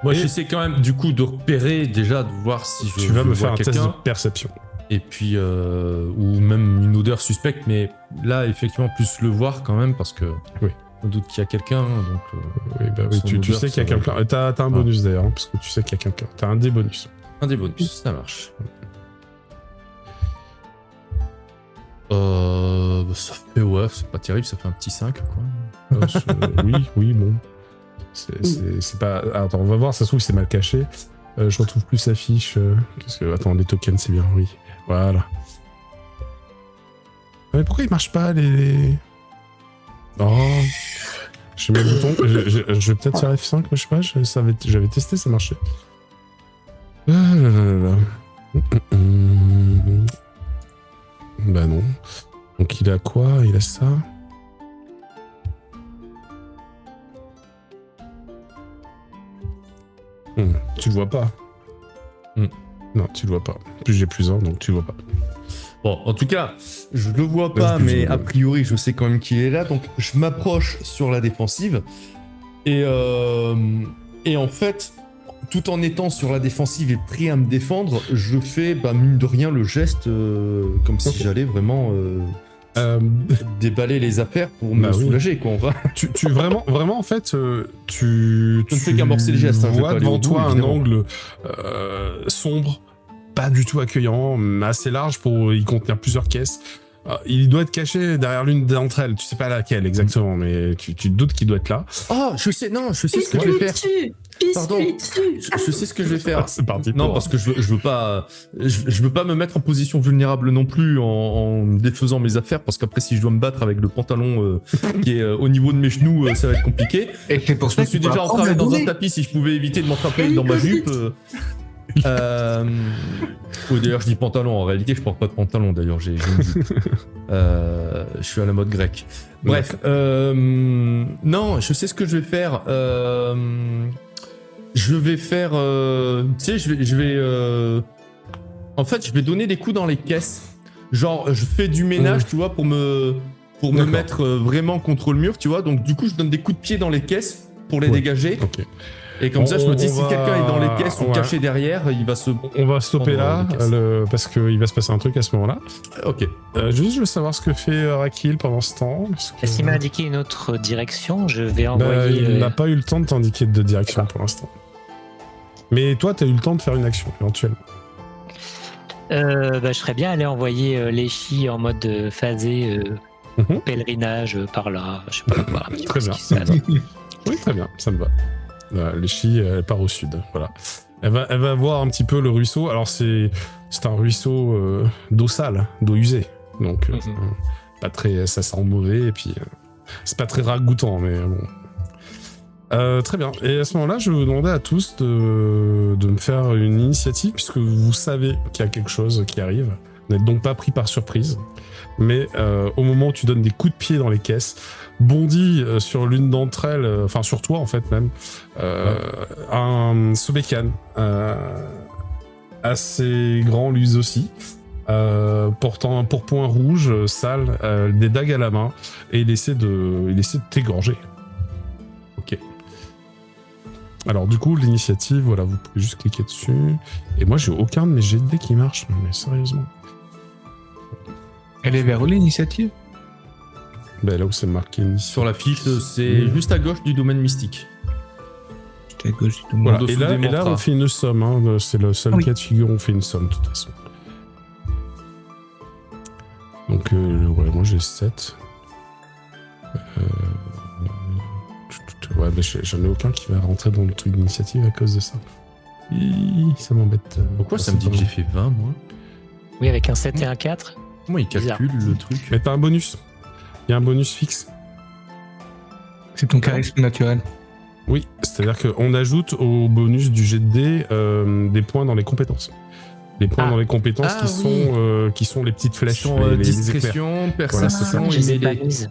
Moi Et- j'essaie quand même du coup de repérer déjà, de voir si Tu vas me vois faire un test de quelqu'un. perception. Et puis, ou même une odeur suspecte, mais là, effectivement, plus le voir quand même, parce que Oui. on doute qu'il y a quelqu'un, donc... Oui, bah oui, Son tu odeur, sais qu'il y a ça va. quelqu'un. T'as un bonus d'ailleurs, hein, parce que tu sais qu'il y a quelqu'un. T'as un dé bonus. un des bonus, ça marche. Ça fait, ouais, c'est pas terrible, ça fait un petit 5, quoi. Oui, bon. C'est pas. Attends, on va voir, ça se trouve, c'est mal caché. Je retrouve plus sa fiche. Qu'est-ce que... Attends, les tokens, c'est bien, oui. Voilà. Mais pourquoi ils marchent pas, les... Oh. Je mets le bouton. Je vais peut-être faire F5, mais je sais pas. J'avais testé, ça marchait. Ah là là là là. Bah non. Donc il a quoi? Il a ça. Tu le vois pas. Non, tu le vois pas. En plus j'ai plus un, donc tu le vois pas. Bon, en tout cas, je le vois pas, Vas-y, mais dis-le. a priori, je sais quand même qu'il est là, donc je m'approche sur la défensive. Et en fait, tout en étant sur la défensive et prêt à me défendre, je fais, bah, mine de rien, le geste comme si Ok. j'allais vraiment déballer les affaires pour me Bah oui. soulager, quoi. Enfin, tu vraiment en fait, tu ne fais qu'amorcer le geste, hein, je vais vois pas aller devant au bout, toi un évidemment. angle sombre, pas du tout accueillant, mais assez large pour y contenir plusieurs caisses. Il doit être caché derrière l'une d'entre elles. Tu sais pas laquelle exactement, mais tu te doutes qu'il doit être là. Oh, je sais ce que je vais faire. Pardon, je sais ce que je vais faire. C'est parti. Non, parce que je veux pas me mettre en position vulnérable non plus en défaisant mes affaires, parce qu'après si je dois me battre avec le pantalon qui est au niveau de mes genoux, ça va être compliqué. Et c'est pour Je me suis déjà entravé dans un tapis. Si je pouvais éviter de m'entraper dans ma jupe. Oui, d'ailleurs, je dis pantalon. En réalité, je porte pas de pantalon. D'ailleurs, j'ai une jupe. Je suis à la mode grecque. Bref, non, je sais ce que je vais faire. Je vais faire. Tu sais, je vais. En fait, je vais donner des coups dans les caisses. Genre, je fais du ménage, tu vois, pour me mettre vraiment contre le mur, tu vois. Donc, du coup, je donne des coups de pied dans les caisses pour les dégager. Ok. Et comme ça, je me dis, si quelqu'un est dans les caisses ou caché derrière, il va se... On va stopper là, parce qu'il va se passer un truc à ce moment-là. Ok. Juste, je veux savoir ce que fait Rakil pendant ce temps. S'il m'a indiqué une autre direction, je vais envoyer... il n'a pas eu le temps de t'indiquer de direction pour l'instant. Mais toi, tu as eu le temps de faire une action, éventuellement. Je serais bien allé envoyer les filles en mode phasé, pèlerinage par là, je sais pas. Voilà, très bien. Oui, très bien, ça me va. Les filles, elle part au sud, voilà. Elle va voir un petit peu le ruisseau. Alors c'est un ruisseau d'eau sale, d'eau usée. Donc pas très, ça sent mauvais et puis c'est pas très ragoûtant, mais bon. Très bien. Et à ce moment-là, je vais vous demander à tous de me faire une initiative puisque vous savez qu'il y a quelque chose qui arrive. Vous n'êtes donc pas pris par surprise. Mais au moment où tu donnes des coups de pied dans les caisses, bondit sur l'une d'entre elles, enfin sur toi en fait même, un Sobekan assez grand lui aussi, portant un pourpoint rouge, sale, des dagues à la main, et il essaie de t'égorger. Ok. Alors du coup l'initiative, voilà, vous pouvez juste cliquer dessus. Et moi j'ai aucun de mes jets de dés qui marche, mais sérieusement. Elle est vers où l'initiative? Ben là où c'est marqué initiative. Sur la fiche, c'est juste à gauche du domaine mystique. Juste à gauche du domaine. Voilà. Et là on fait une somme, hein. C'est le seul cas de figure où on fait une somme de toute façon. Donc ouais, moi j'ai 7. Ouais, mais j'en ai aucun qui va rentrer dans le truc d'initiative à cause de ça. Ça m'embête. Pourquoi ça me dit que j'ai fait 20 moi? Oui, avec un 7 et un 4. Comment il calcule le truc? Mais t'as un bonus. Il y a un bonus fixe. C'est ton charisme naturel. Oui, c'est-à-dire qu'on ajoute au bonus du jet de dés des points dans les compétences. Les points dans les compétences qui sont les petites flèches. Les discrétion, perception, je les ai pas mises.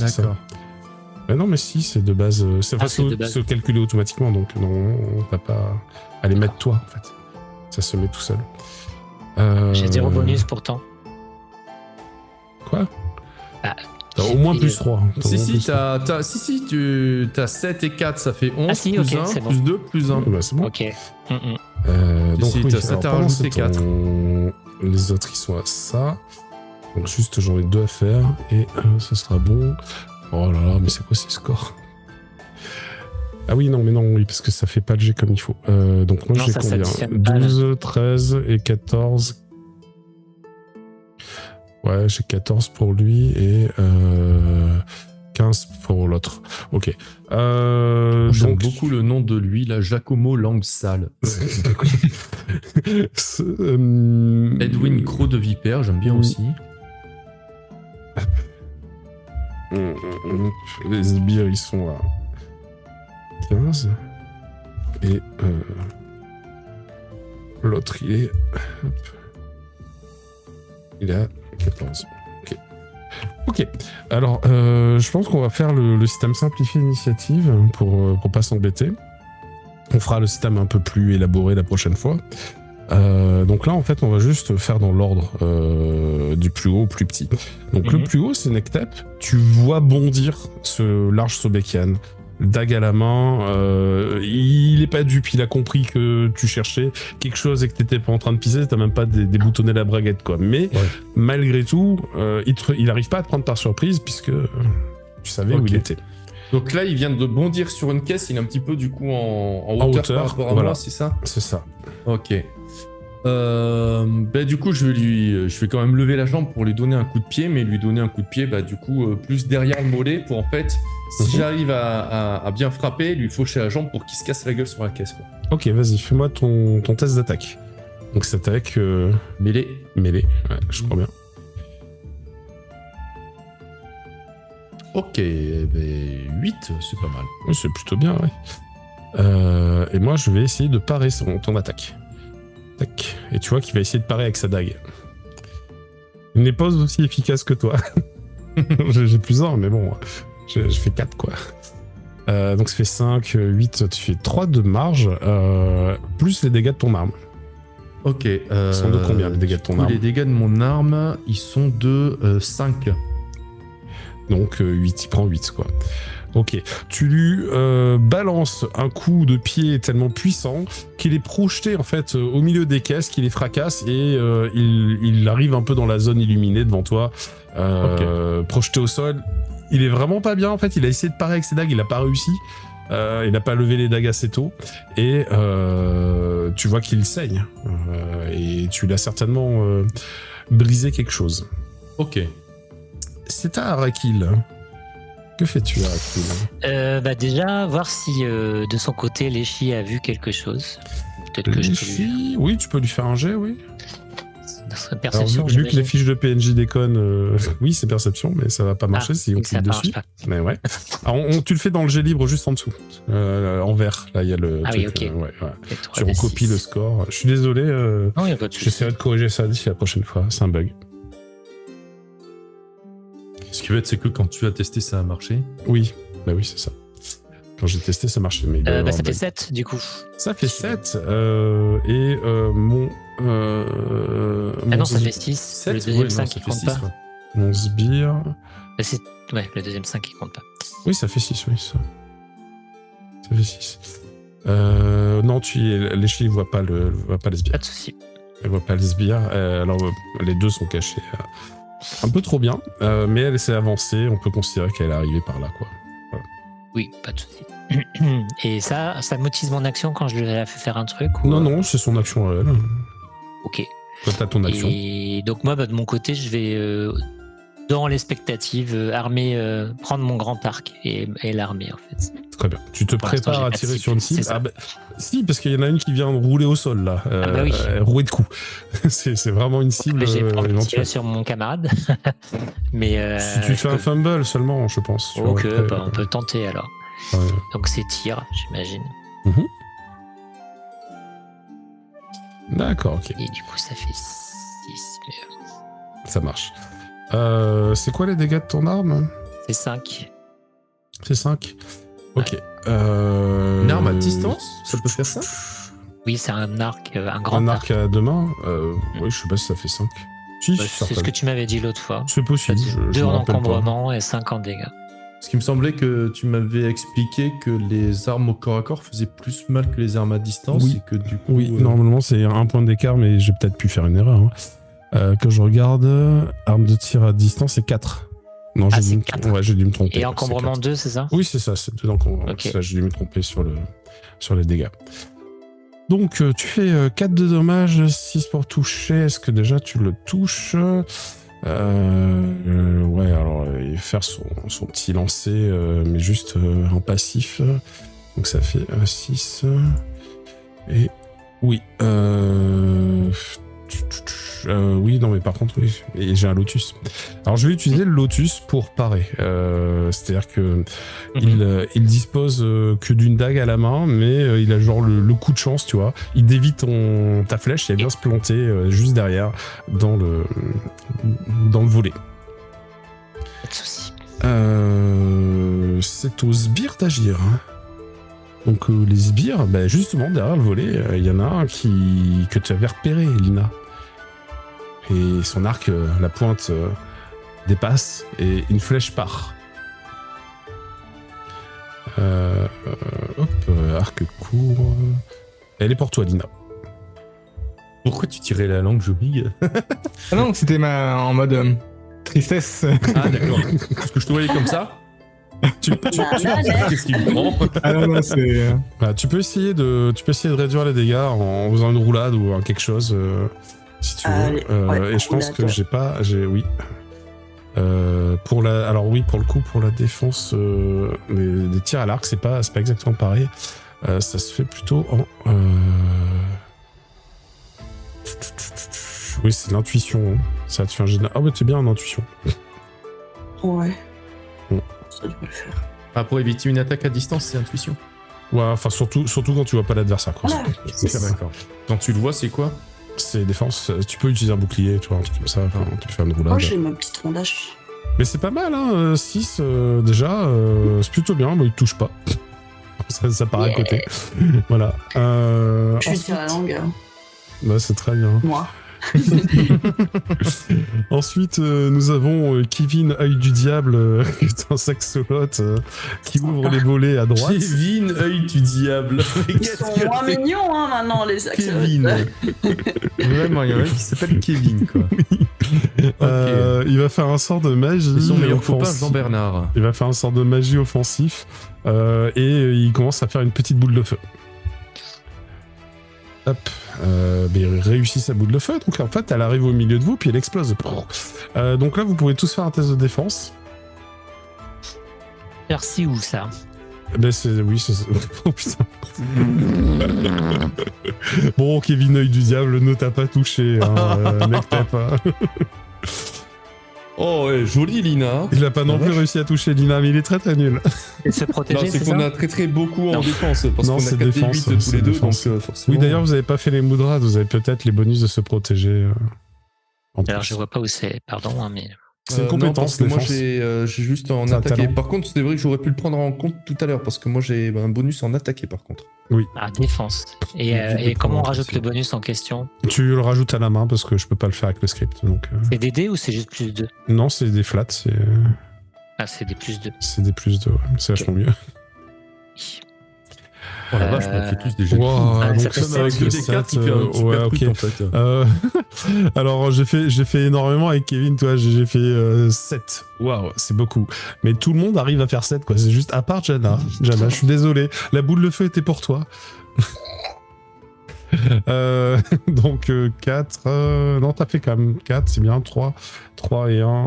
D'accord. Non, mais si, c'est de base. C'est se calculer automatiquement, donc non, t'as pas à les mettre toi, en fait. Ça se met tout seul. J'ai 0 bonus pourtant. Quoi? T'as au moins plus 3. Si, t'as 7 et 4, ça fait 11, plus 1, plus 2, plus 1. Bah, c'est bon. Ok. Donc oui, t'as 7 à rajouter 4. Les autres, ils sont à ça. Donc juste, j'en ai 2 à faire, et ça sera bon. Oh là là, mais c'est quoi ces scores? Ah oui, non, parce que ça fait pas le jet comme il faut. Donc moi, j'ai combien? 12, 13 et 14. Ouais, j'ai 14 pour lui et 15 pour l'autre. Ok. J'aime beaucoup le nom de lui, là, Giacomo Langue Sale. Edwin Croc de Vipère, j'aime bien aussi. Les sbires, ils sont à 15. Et l'autre, il est... Il est à 14. Ok. Alors, je pense qu'on va faire le système simplifié initiative pour pas s'embêter. On fera le système un peu plus élaboré la prochaine fois. Donc là, en fait, on va juste faire dans l'ordre du plus haut au plus petit. Donc le plus haut, c'est Nektep. Tu vois bondir ce large Sobekan, dague à la main. Il est pas dupe, il a compris que tu cherchais quelque chose et que t'étais pas en train de pisser. T'as même pas déboutonné la braguette, quoi. Mais malgré tout, il arrive pas à te prendre par surprise puisque tu savais où il était. Donc là, il vient de bondir sur une caisse. Il est un petit peu du coup en hauteur par rapport à moi, c'est ça? C'est ça. Ok. Du coup, je vais quand même lever la jambe pour lui donner un coup de pied, mais lui donner un coup de pied, du coup, plus derrière le mollet pour en fait, si j'arrive à bien frapper, lui faucher la jambe pour qu'il se casse la gueule sur la caisse, quoi. Ok, vas-y, fais-moi ton test d'attaque. Donc cette attaque Mêlée. mêlée, ouais, je crois bien. Ok, 8, c'est pas mal. Oui, c'est plutôt bien, ouais. Et moi, je vais essayer de parer ton attaque. Tac. Et tu vois qu'il va essayer de parer avec sa dague. Il n'est pas aussi efficace que toi. J'ai plus 1, mais bon, je fais 4, quoi. Donc ça fait 5, 8, tu fais 3 de marge, plus les dégâts de ton arme. Ok. Ils sont de combien, les dégâts de ton arme? Les dégâts de mon arme, ils sont de 5. Donc 8, il prend 8, quoi. Ok, tu lui balances un coup de pied tellement puissant qu'il est projeté en fait au milieu des caisses, qu'il les fracasse et il arrive un peu dans la zone illuminée devant toi, projeté au sol. Il est vraiment pas bien en fait, il a essayé de parer avec ses dagues, il a pas réussi, il n'a pas levé les dagues assez tôt et tu vois qu'il saigne et tu l'as certainement brisé quelque chose. Ok. C'est à Arakil. Que fais-tu, Arakil? Déjà, voir si de son côté, Léchi a vu quelque chose. Peut-être que je peux lui... Oui, tu peux lui faire un jet, oui. Perception, alors, vu que les fiches de PNJ déconnent, oui, c'est perception, mais ça va pas marcher si on clique dessus. Pas. Mais ouais. Alors, tu le fais dans le jet libre juste en dessous. En vert, là, il y a le truc. Oui, ok. Ouais. Tu recopies le score. Je suis désolé. Non, y a pas de souci. J'essaierai de corriger ça d'ici la prochaine fois. C'est un bug. Ce qui veut être, c'est que quand tu as testé, ça a marché. Oui, bah oui, c'est ça. Quand j'ai testé, ça marchait. Mais ça fait 7, du coup. Ça fait 7. Et mon... non, ça fait 6. Le deuxième 5 qui compte pas. Ouais. Mon sbire... Ouais, le deuxième 5 qui compte pas. Oui, ça fait 6, oui, ça. Ça fait 6. Non, Léchi ne voit pas le sbire. Pas de souci. Elle voit pas le sbire. Alors, les deux sont cachés un peu trop bien, mais elle s'est avancée. On peut considérer qu'elle est arrivée par là, quoi. Voilà. Oui, pas de souci. Et ça motive mon action quand je lui ai fait faire un truc ou... Non, c'est son action à elle. Ok. Toi, t'as ton action. Et donc moi, de mon côté, je vais, dans l'expectative, prendre mon grand arc et l'armer, en fait. Très bien. Tu te prépares à tirer sur une cible. Si, parce qu'il y en a une qui vient de rouler au sol, là. Oui. Rouer de coups. c'est vraiment une cible éventuelle sur mon camarade. Mais si tu fais un fumble seulement, je pense. Ok, on peut tenter, alors. Ouais. Donc c'est tir, j'imagine. D'accord, ok. Et du coup, ça fait 6. Ça marche. C'est quoi les dégâts de ton arme? C'est 5. C'est 5. Ok. Une arme à distance, ça peut faire ça? Oui, c'est un arc, un grand arc. Un arc à deux mains? Oui, je sais pas si ça fait 5. Si, c'est ce que tu m'avais dit l'autre fois. C'est possible. 2 en encombrement et 5 en dégâts. Ce qui me semblait que tu m'avais expliqué que les armes au corps à corps faisaient plus mal que les armes à distance. Oui, et que du coup, normalement c'est un point d'écart, mais j'ai peut-être pu faire une erreur. Quand je regarde, arme de tir à distance, c'est 4. Non, j'ai dû me tromper. Et encombrement 2, c'est ça? Oui, c'est ça, c'est 2 d'encombrement. Okay. J'ai dû me tromper sur les dégâts. Donc, tu fais 4 de dommages, 6 pour toucher. Est-ce que déjà tu le touches? Ouais, alors il va faire son petit lancer, mais juste en passif. Donc ça fait 6. Et oui. Oui, non, mais par contre, oui. Et j'ai un lotus. Alors je vais utiliser le lotus pour parer. C'est-à-dire que il dispose que d'une dague à la main, mais il a genre le coup de chance, tu vois. Il dévie ta flèche et elle vient se planter juste derrière dans le volet. Pas de soucis. C'est aux sbires d'agir. Donc les sbires, justement derrière le volet, il y en a un que tu avais repéré, Lina. Et son arc, la pointe dépasse et une flèche part. Arc court. Elle est pour toi, Lina. Pourquoi tu tirais la langue, Jobig? Ah non, c'était en mode tristesse. Ah d'accord. Parce que je te voyais comme ça. Qu'est-ce qu'il prend? Ah non, c'est. Bah, tu peux essayer de réduire les dégâts en faisant une roulade ou quelque chose, si tu veux. Allez, ouais, Et je pense que roulade. oui. Pour le coup, pour la défense, les tirs à l'arc, c'est pas exactement pareil. Ça se fait plutôt en. Oui, c'est l'intuition. Hein. Ça te fait un général. Ah, mais t'es bien en intuition. Ouais. Bon. Ça devrait le faire. Ah, pour éviter une attaque à distance, c'est intuition. Ouais, enfin, surtout quand tu vois pas l'adversaire. Quoi. Voilà. C'est ça, d'accord. Quand tu le vois, c'est quoi? C'est défense. Tu peux utiliser un bouclier, tu vois, un truc comme ça. Enfin, tu peux faire une roulade. Moi, j'ai ma petite rondache. Mais c'est pas mal, hein. 6 déjà. C'est plutôt bien. Moi, il te touche pas. ça part à côté. Voilà. Je suis Ensuite, sur la langue, bah, c'est très bien. moi. Ensuite, nous avons Kevin, œil du diable, qui est un sexolote qui ouvre les volets à droite. Kevin, œil du diable. Ils sont moins mignons, hein, maintenant, les axolotes. Kevin. Vraiment, il y en a un qui s'appelle Kevin, quoi. Il va faire un sort de magie. Ils sont meilleurs copains, offensif. Jean-Bernard. Il va faire un sort de magie offensif et il commence à faire une petite boule de feu. Hop, mais il réussit sa boule de feu, donc en fait elle arrive au milieu de vous puis elle explose. Donc là vous pouvez tous faire un test de défense. Merci où ça? Ben oui, c'est... Oh putain. Bon, Kevin, œil du diable, ne t'a pas touché, hein, mec, t'as pas. Oh, ouais, joli Lina. Il a pas non plus réussi à toucher Lina, mais il est très très nul. Et se Non, protéger, c'est c'est qu'on ça? a très beaucoup en Non. défense, parce Non, qu'on a c'est 4 défense, 8 tous c'est les deux, défense. donc forcément... Oui, d'ailleurs, vous avez pas fait les moudrades, vous avez peut-être les bonus de se protéger. En Alors plus. je vois pas où c'est, pardon, hein, mais C'est une non, compétence, parce que moi défense. j'ai juste en C'est un attaqué. talent. Par contre, c'est vrai que j'aurais pu le prendre en compte tout à l'heure, parce que moi j'ai un bonus en attaqué par contre. ah, défense. Et, Oui, tu peux et comment on prendre rajoute aussi. le bonus en question? Tu le rajoutes à la main parce que je peux pas le faire avec le script. Donc, C'est des dés ou c'est juste plus 2? Non, c'est des flats, Ah, c'est des plus 2. c'est des plus 2, ouais. C'est vachement mieux. Oh la vache, on a fait tous des jets de Wow, fou. Ah, donc ça fait ça, Avec avec 2d4, il fait un super ouais, truc ok. en fait. Alors j'ai fait énormément avec Kevin, toi, j'ai fait 7. Waouh, c'est beaucoup. Mais tout le monde arrive à faire 7, quoi. C'est juste à part Jana. Jana, je suis désolé. La boule de feu était pour toi. Donc 4. Non, t'as fait quand même 4, c'est bien. 3 et 1.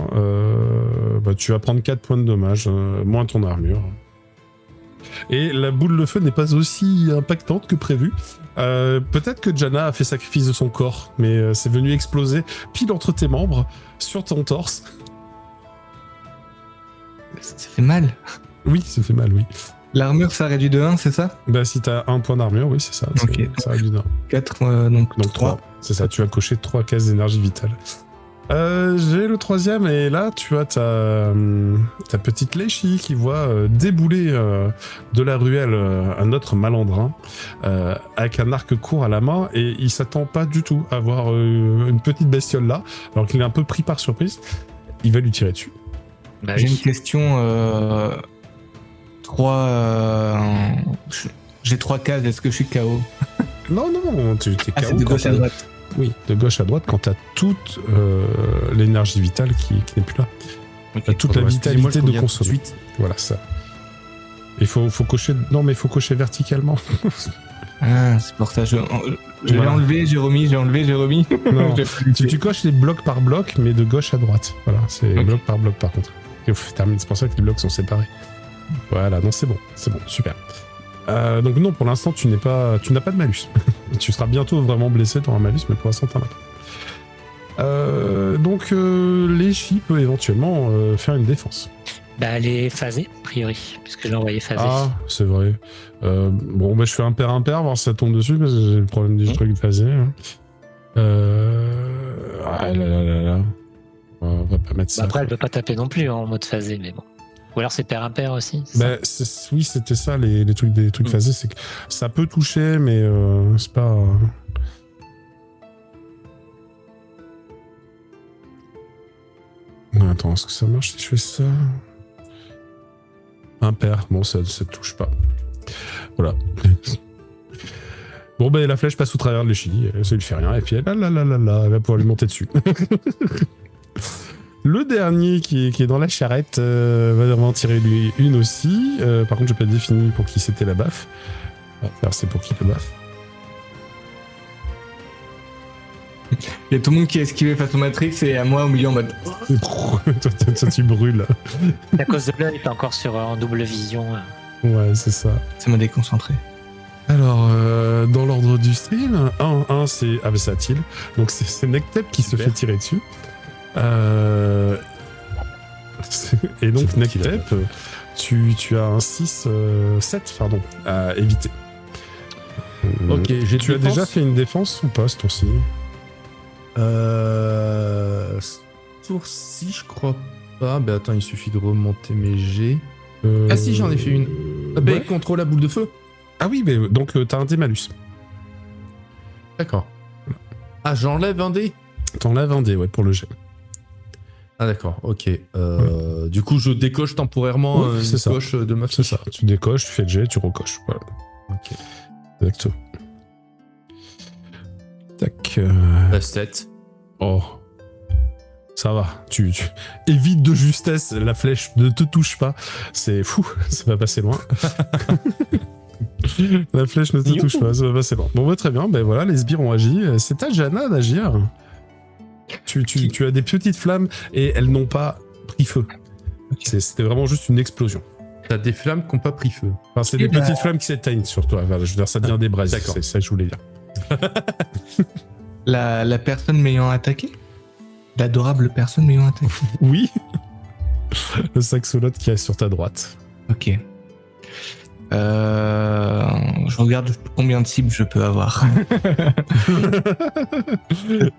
Bah, tu vas prendre 4 points de dommage, moins ton armure. Et la boule de feu n'est pas aussi impactante que prévu. Peut-être que Jana a fait sacrifice de son corps, mais c'est venu exploser pile entre tes membres, sur ton torse. Ça fait mal. Oui, ça fait mal, oui. L'armure, ça réduit de 1, c'est ça? Bah, si t'as un point d'armure, oui, c'est ça. Ok. Ça réduit d'un. 4, donc 3. 3. C'est ça, tu as coché 3 cases d'énergie vitale. J'ai le 3e, et là, tu as ta petite Léchi qui voit débouler de la ruelle un autre malandrin avec un arc court à la main, et il s'attend pas du tout à voir une petite bestiole là, alors qu'il est un peu pris par surprise. Il va lui tirer dessus. Bah, J'ai oui. une question. 3. J'ai 3 cases, est-ce que je suis KO? Non, tu t'es Ah, KO c'est de quand gauche à t'as- droite. Oui, de gauche à droite quand t'as toute l'énergie vitale qui n'est plus là. T'as toute la Excusez-moi, je vitalité de reviens tout consommer. suite. Voilà, ça. Il faut cocher... Non, mais il faut cocher verticalement. Ah, c'est pour ça. Je l'ai Voilà. enlevé, j'ai remis, j'ai enlevé, j'ai remis. Non, J'ai plus tu coches les blocs par bloc, mais de gauche à droite. Voilà, c'est Ok. bloc par bloc par contre. Et c'est pour ça que les blocs sont séparés. Voilà, non, c'est bon, super. Donc non, pour l'instant, tu n'as pas de malus. Tu seras bientôt vraiment blessé, tu auras un malus, mais pour l'instant, t'en as pas. Donc, Léchi peut éventuellement faire une défense. Bah, elle est phasée, a priori, puisque je l'ai envoyé phasée. Ah, c'est vrai. Bon, bah, je fais impair, voir si ça tombe dessus, parce que j'ai le problème du truc phasé. Hein. Ah là là là là. On va pas mettre ça. Bah, après, elle peut pas taper non plus en mode phasé, mais bon. Ou alors c'est pair impair aussi. c'est ça Bah, oui, c'était ça, les trucs phasés, c'est que ça peut toucher, mais c'est pas... Attends, est-ce que ça marche si je fais ça? Impair, bon, ça touche pas. Voilà. Bon, ben la flèche passe au travers de l'échille, ça lui fait rien, et puis elle va pouvoir lui monter dessus. Le dernier qui est dans la charrette va en tirer lui une aussi. Par contre, je n'ai pas défini pour qui c'était la baffe. Alors, c'est pour qui la baffe? Il y a tout le monde qui a esquivé face au Matrix et à moi au milieu en mode. toi, tu brûles. À cause de l'œil, t'es encore en double vision. Ouais, c'est ça. Ça m'a déconcentré. Alors, dans l'ordre du stream, 1, c'est... Ah, bah c'est Atil. Donc, c'est Nectep qui se fait tirer dessus. Et donc, Nectep, tu as un 7 à éviter. Ok, Tu as déjà fait une défense ou pas ce tour-ci? Tour-ci, je crois pas. Bah attends, il suffit de remonter mes jets. Ah si, j'en ai fait une. Ouais. Contre la boule de feu. Ah oui, mais donc t'as un dé malus. D'accord. Ah, j'enlève un dé. T'enlèves un dé, ouais, pour le jet. Ah d'accord, ok. Du coup, je décoche temporairement Ouais, c'est une ça. coche de ma C'est fiche. ça. Tu décoches, tu fais le jet, tu recoches. Voilà. Ok. Exactement. Tac. 7. Oh. Ça va. Tu évites de justesse. La flèche ne te touche pas. C'est fou. Ça va passer loin. La flèche ne te touche pas. Ça va passer loin. Bon, bah, très bien. Ben voilà, les sbires ont agi. C'est à Jana d'agir. Tu as des petites flammes et elles n'ont pas pris feu. C'était vraiment juste une explosion. T'as des flammes qui n'ont pas pris feu. Enfin, c'est des petites flammes qui s'éteignent sur toi. Voilà, je veux dire, ça devient des braises. D'accord. C'est ça que je voulais dire. La personne m'ayant attaqué? L'adorable personne m'ayant attaqué? Oui. Le saxolote qui est sur ta droite. Ok. Je regarde combien de cibles je peux avoir.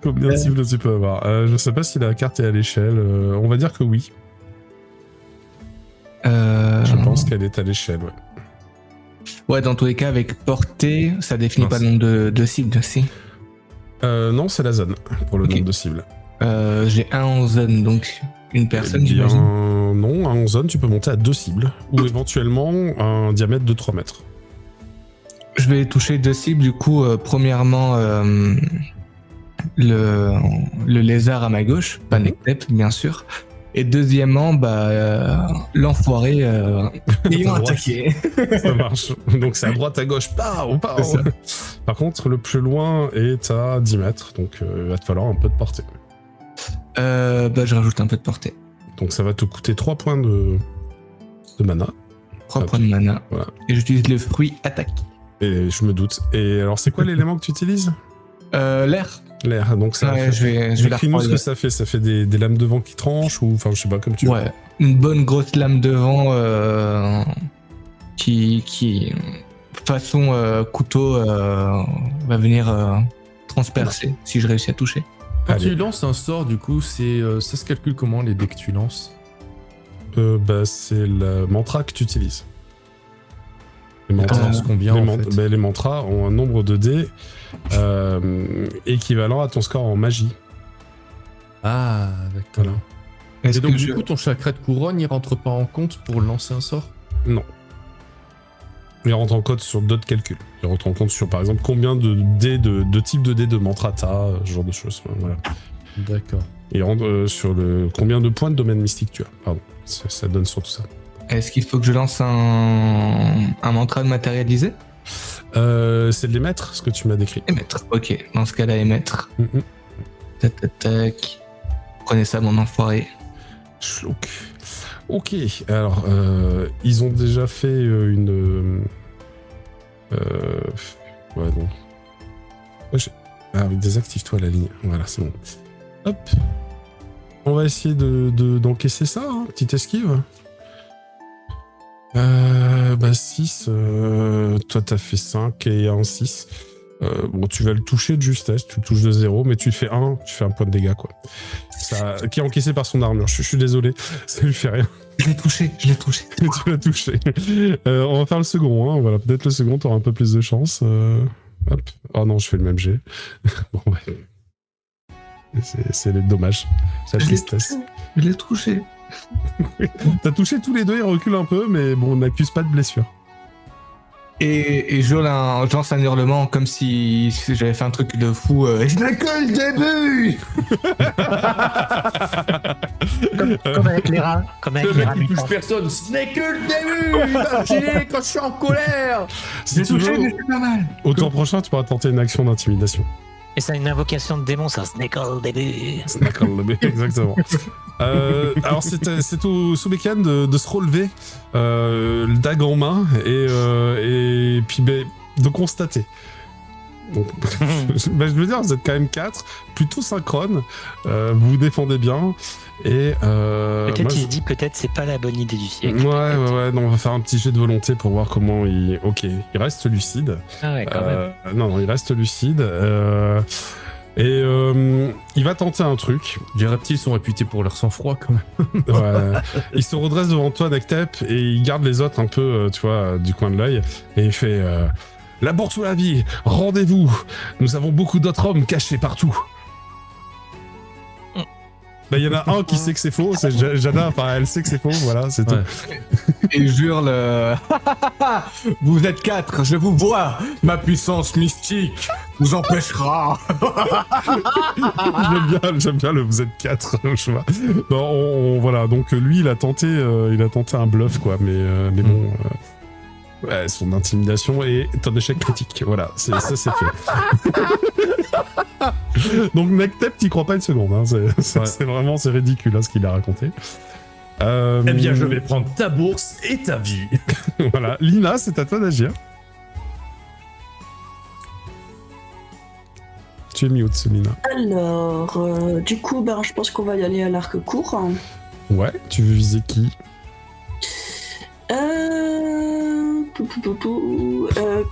Combien de cibles tu peux avoir? Je sais pas si la carte est à l'échelle. On va dire que oui. Je pense qu'elle est à l'échelle, ouais. Ouais, dans tous les cas, avec portée, ça définit pas le nombre de cibles, si. Non, c'est la zone pour le Ok. nombre de cibles. J'ai un en zone, donc une personne, Eh bien, j'imagine. non, en zone, tu peux monter à 2 cibles. Ou éventuellement un diamètre de 3 mètres. Je vais toucher 2 cibles, du coup, premièrement, le lézard à ma gauche, pas Nectep, bien sûr. Et deuxièmement, l'enfoiré ayant Droite. attaqué. Ça marche. Donc c'est à droite, à gauche. Pow, pow. C'est ça. Par contre, le plus loin est à 10 mètres. Donc il va te falloir un peu de portée. Je rajoute un peu de portée. Donc ça va te coûter 3 points de mana. 3 Ok. points de mana. Voilà. Et j'utilise le fruit attaque. Et je me doute. Et alors, c'est quoi l'élément que tu utilises? L'air. L'air. Donc ça. Ouais, je vais la Décris-nous ce que reprendre. ça fait. Ça fait des lames de vent qui tranchent ou, enfin, je sais pas, comme tu veux. Ouais, une bonne grosse lame de vent qui façon couteau va venir transpercer si je réussis à toucher. Quand Allez. tu lances un sort, du coup, ça se calcule comment les dés que tu lances? C'est le mantra que tu utilises. Les Tu mantras, lances combien en fait les mantras ont un nombre de dés équivalent à ton score en magie. Ah, d'accord. Voilà. Est-ce Et donc, que du coup, ton chakra de couronne, il rentre pas en compte pour lancer un sort? Non. Il rentre en compte sur d'autres calculs. Il rentre en compte sur, par exemple, combien de dés de types de dés de mantra t'as, ce genre de choses. Voilà. D'accord. Il rentre sur combien de points de domaine mystique tu as. Pardon. Ça donne sur tout ça. Est-ce qu'il faut que je lance un mantra de matérialiser? C'est de l'émettre, ce que tu m'as décrit. Émettre. Ok, dans ce cas-là, émettre. Mhm. Tac, tac, tac. Prenez ça, mon enfoiré. Schlouk. Ok, alors, ils ont déjà fait une... ouais, non. Ah oui, désactive-toi la ligne. Voilà, c'est bon. Hop. On va essayer d'encaisser ça, hein, petite esquive. 6. Toi, t'as fait 5 et un 6. Bon, tu vas le toucher de justesse, tu le touches de 0, mais tu le fais 1, tu fais un point de dégâts, quoi. Ça, qui est encaissé par son armure, je suis désolé, ça lui fait rien. Je l'ai touché. Tu l'as touché. On va faire le second, hein. Voilà, peut-être le second, t'auras un peu plus de chance. Hop. Oh non, je fais le même jet. Bon, ouais. C'est dommage. C'est la tristesse. Je l'ai touché. T'as touché tous les deux, ils reculent un peu, mais bon, on n'accuse pas de blessure. Et je lance un hurlement comme si j'avais fait un truc de fou. Je la colle début. Comme avec les rats. Comme avec Le les mec rats qui touche mutants. personne, ce n'est que le début. Imaginez quand je suis en colère. Si J'ai tu touché, veux, mais c'est pas mal. au tour prochain, tu pourras tenter une action d'intimidation. Et c'est une invocation de démon, ça. Snake all début. Exactement. Alors c'est au Sobekan de se relever, le dague en main, et puis de constater. Donc, je veux dire, vous êtes quand même 4, plutôt synchrones, vous vous défendez bien, et... Peut-être moi, qu'il se dit, peut-être c'est pas la bonne idée du siècle. Ouais, non, on va faire un petit jet de volonté pour voir comment il... Ok, il reste lucide. Ah ouais, quand même. Non, il reste lucide. Il va tenter un truc. Les reptiles sont réputés pour leur sang-froid quand même. Ouais. Il se redresse devant toi, Nectep, et il garde les autres un peu, tu vois, du coin de l'œil, et il fait la bourse ou la vie, rendez-vous. Nous avons beaucoup d'autres hommes cachés partout. Bah, il y en a un qui sait que c'est faux, c'est Jana, enfin, elle sait que c'est faux, voilà, c'est tout. Ouais. Et je hurle. Vous êtes 4, je vous vois. Ma puissance mystique vous empêchera. J'aime bien le vous êtes 4, je vois. Bon, voilà, donc lui, il a tenté un bluff, quoi, mais bon. Ouais, son intimidation est un échec critique. Voilà, ça c'est fait. Donc Nectep, t'y crois pas une seconde. Hein. C'est vraiment c'est ridicule hein, ce qu'il a raconté. Eh bien, je vais prendre ta bourse et ta vie. Voilà, Lina, c'est à toi d'agir. Tu es mute, Lina. Alors, du coup, je pense qu'on va y aller à l'arc court. Ouais, tu veux viser qui?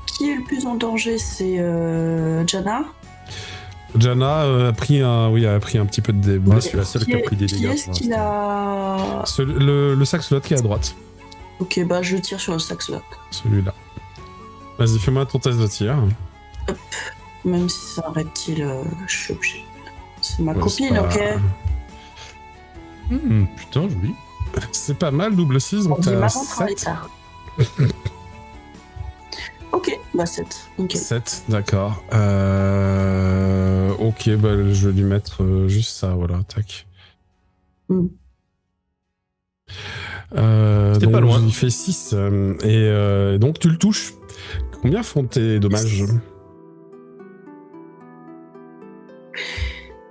Qui est le plus en danger? C'est Jana. Jana a pris un petit peu de Moi, dégâts. c'est la seule qui a pris des Qui dégâts. est-ce pour qui l'instant. a... Le saxolote qui est à droite. Ok, je tire sur le saxolote. Celui-là. Vas-y, fais-moi ton test de tir. Même si c'est un reptile, je suis obligé. C'est ma Ouais, copine, c'est pas- ok. Putain, joli. C'est pas mal, double 6, donc On dit t'as marrant travail 7. tard. Ok, 7. Ok. 7, d'accord. Ok, je vais lui mettre juste ça, voilà, tac. Mm. C'était Donc pas loin. il fait 6, et donc tu le touches. Combien font tes dommages?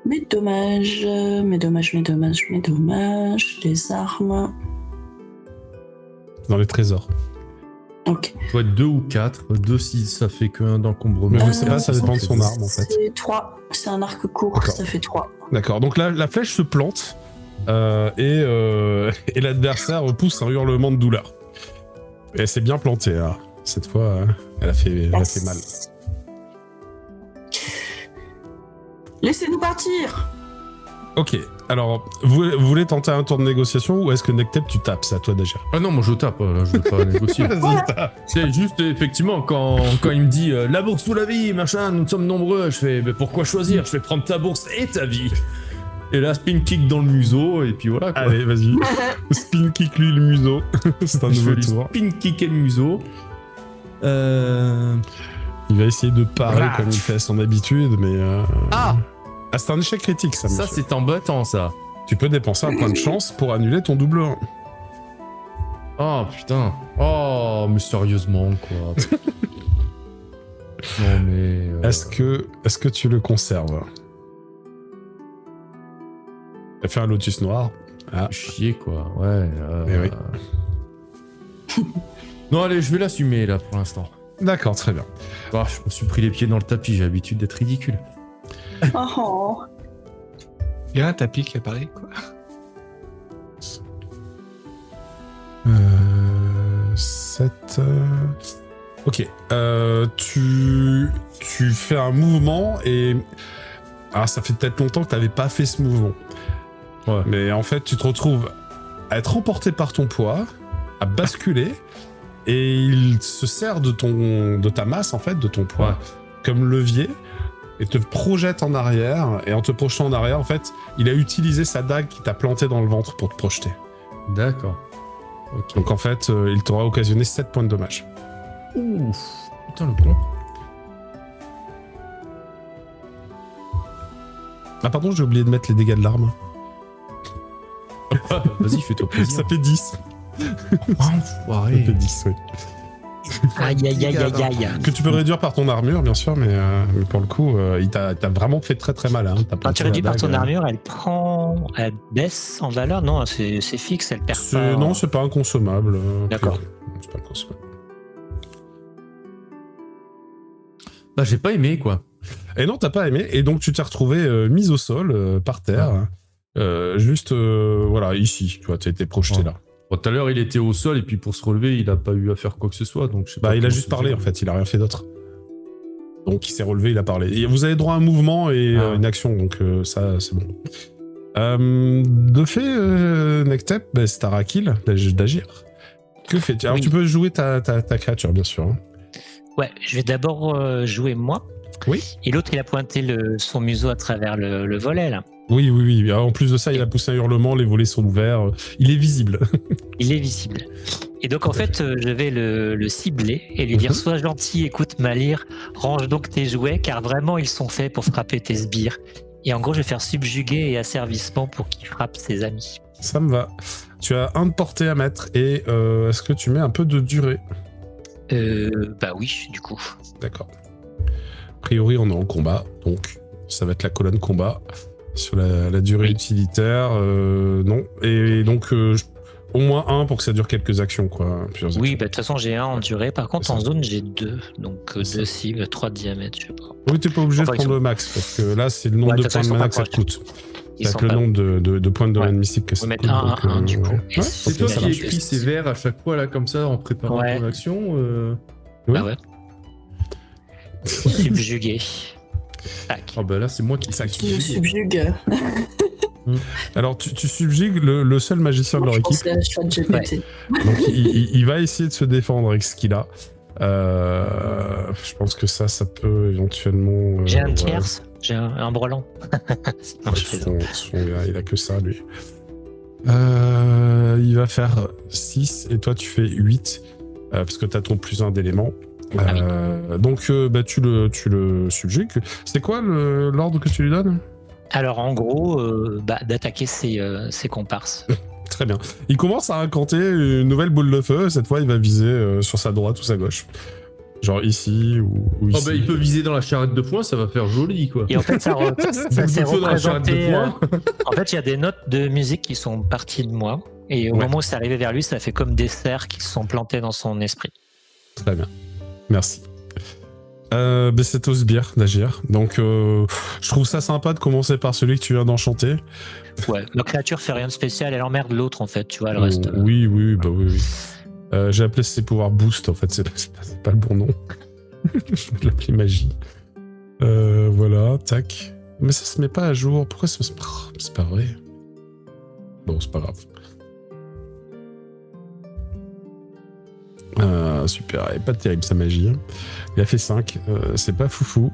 Mes dommages, les armes. Dans les trésors. Ok. Ça doit être 2 ou 4. 2 si ça fait que 1 d'encombrement. Mais je sais pas, ça dépend de son arme en fait. C'est 3. C'est un arc court, D'accord. ça fait 3. D'accord, donc la flèche se plante, et l'adversaire pousse un hurlement de douleur. Et elle s'est bien plantée, là. Cette fois, elle a fait mal. Laissez-nous partir. Ok, alors, vous voulez tenter un tour de négociation ou est-ce que Nectep tu tapes? C'est à toi d'agir. Ah non, moi je tape, là, je veux pas négocier. C'est juste, effectivement, quand il me dit la bourse ou la vie, machin, nous sommes nombreux, je fais mais pourquoi choisir? Je fais prendre ta bourse et ta vie. Et là, spin kick dans le museau, et puis voilà quoi. Allez, vas-y. Spin kick lui le museau. C'est un Je nouveau vais lui tour. spin kicker le museau. Il va essayer de parer Voilà. comme il fait à son habitude, mais... Ah c'est un échec critique, ça, Ça, monsieur. c'est embêtant, ça. Tu peux dépenser un point de chance pour annuler ton double 1. Oh putain. Oh, mais sérieusement, quoi. Non, mais. Est-ce que tu le conserves? Elle fait un lotus noir. Ah. Chier, quoi. Ouais. Eh oui. Non, allez, je vais l'assumer, là, pour l'instant. D'accord, très bien. Bah, je me suis pris les pieds dans le tapis, j'ai l'habitude d'être ridicule. Oh. Il y a un tapis qui apparaît, quoi. 7... Ok. Tu fais un mouvement et... Alors, ça fait peut-être longtemps que t'avais pas fait ce mouvement. Ouais. Mais en fait, tu te retrouves à être emporté par ton poids, à basculer, et il se sert de ta masse, en fait, de ton poids, Ouais. comme levier, et te projette en arrière, et en te projetant en arrière, en fait, il a utilisé sa dague qui t'a planté dans le ventre pour te projeter. D'accord. Ok. Donc en fait, il t'aura occasionné 7 points de dommage. Ouf, putain le con. Ah pardon, j'ai oublié de mettre les dégâts de l'arme. Vas-y, fais-toi plaisir. Ça fait 10. Enfoiré. Ça fait 10, oui. Aïe, aïe, aïe, aïe, aïe. Que tu peux réduire par ton armure, bien sûr, mais pour le coup, il t'a vraiment fait très très mal. Hein. Quand tu réduis par ton armure, elle baisse en valeur? Non, c'est fixe, elle perd pas. Non, c'est pas inconsommable. D'accord. C'est pas inconsommable. Bah, j'ai pas aimé, quoi. Et non, t'as pas aimé, et donc tu t'es retrouvé mise au sol, par terre, juste, voilà, ici, tu vois, t'as été projeté là. Bon, tout à l'heure, il était au sol, et puis pour se relever, il a pas eu à faire quoi que ce soit, donc je sais pas. Bah, il a juste parlé, en fait, il a rien fait d'autre. Donc il s'est relevé, il a parlé. Et vous avez droit à un mouvement et une action, donc ça, c'est bon. De fait, Nectep, bah, c'est à Rakil d'agir. Que fais-tu? Alors tu peux jouer ta créature, bien sûr. Hein. Ouais, je vais d'abord jouer moi. Oui. Et l'autre, il a pointé son museau à travers le volet, là. Oui. En plus de ça, il a poussé un hurlement, les volets sont ouverts. Il est visible. Il est visible. Et donc, en fait, je vais le cibler et lui dire: sois gentil, écoute Malir, range donc tes jouets, car vraiment, ils sont faits pour frapper tes sbires. Et en gros, je vais faire subjuguer et asservissement pour qu'il frappe ses amis. Ça me va. Tu as un de portée à mettre, et est-ce que tu mets un peu de durée? Bah oui, du coup. D'accord. A priori, on est en combat, donc ça va être la colonne combat. Sur la durée utilitaire, non. Et donc, au moins un pour que ça dure quelques actions, quoi. Oui, bah de toute façon, j'ai un en durée. Par contre, en zone, j'ai 2. Donc, 2 cibles, 3 de diamètre, je sais pas. Oui, t'es pas obligé de prendre le max, parce que là, c'est le nombre de points de mana que ça te coûte. C'est le nombre de points de domaine mystique que ça te coûte. Mettre un, du coup. Ouais. C'est toi qui écris ces vers à chaque fois, là, comme ça, en préparant ton action Bah ouais. Subjugué. Tac. Ah bah là, c'est moi qui subjugue. Alors, tu subjugues le seul magicien de leur équipe. Donc, il va essayer de se défendre avec ce qu'il a. Je pense que ça peut éventuellement... j'ai un tierce, j'ai un brelan. Non, il a que ça, lui. Il va faire 6 et toi, tu fais 8. Parce que t'as ton +1 d'éléments. Donc, bah, tu le subjugues. C'est quoi l'ordre que tu lui donnes? Alors, en gros, d'attaquer ses comparses. Très bien. Il commence à incanter une nouvelle boule de feu. Cette fois, il va viser sur sa droite ou sa gauche. Genre ici ou ici. Oh bah, il peut viser dans la charrette de poing, ça va faire joli, quoi. Et en fait, ça s'est représenté... en fait, il y a des notes de musique qui sont parties de moi. Et au moment où c'est arrivé vers lui, ça fait comme des cerfs qui se sont plantés dans son esprit. Très bien. Merci. C'est au sbire d'agir. Donc, je trouve ça sympa de commencer par celui que tu viens d'enchanter. Ouais, la créature fait rien de spécial, elle emmerde l'autre en fait, tu vois, le reste. Oui. J'ai appelé ses pouvoirs boost, en fait, c'est pas le bon nom. Je vais l'appeler magie. Voilà, tac. Mais ça se met pas à jour. Pourquoi ça se... C'est pas vrai. Bon, c'est pas grave. Super, elle est pas terrible sa magie. Il a fait 5, c'est pas foufou.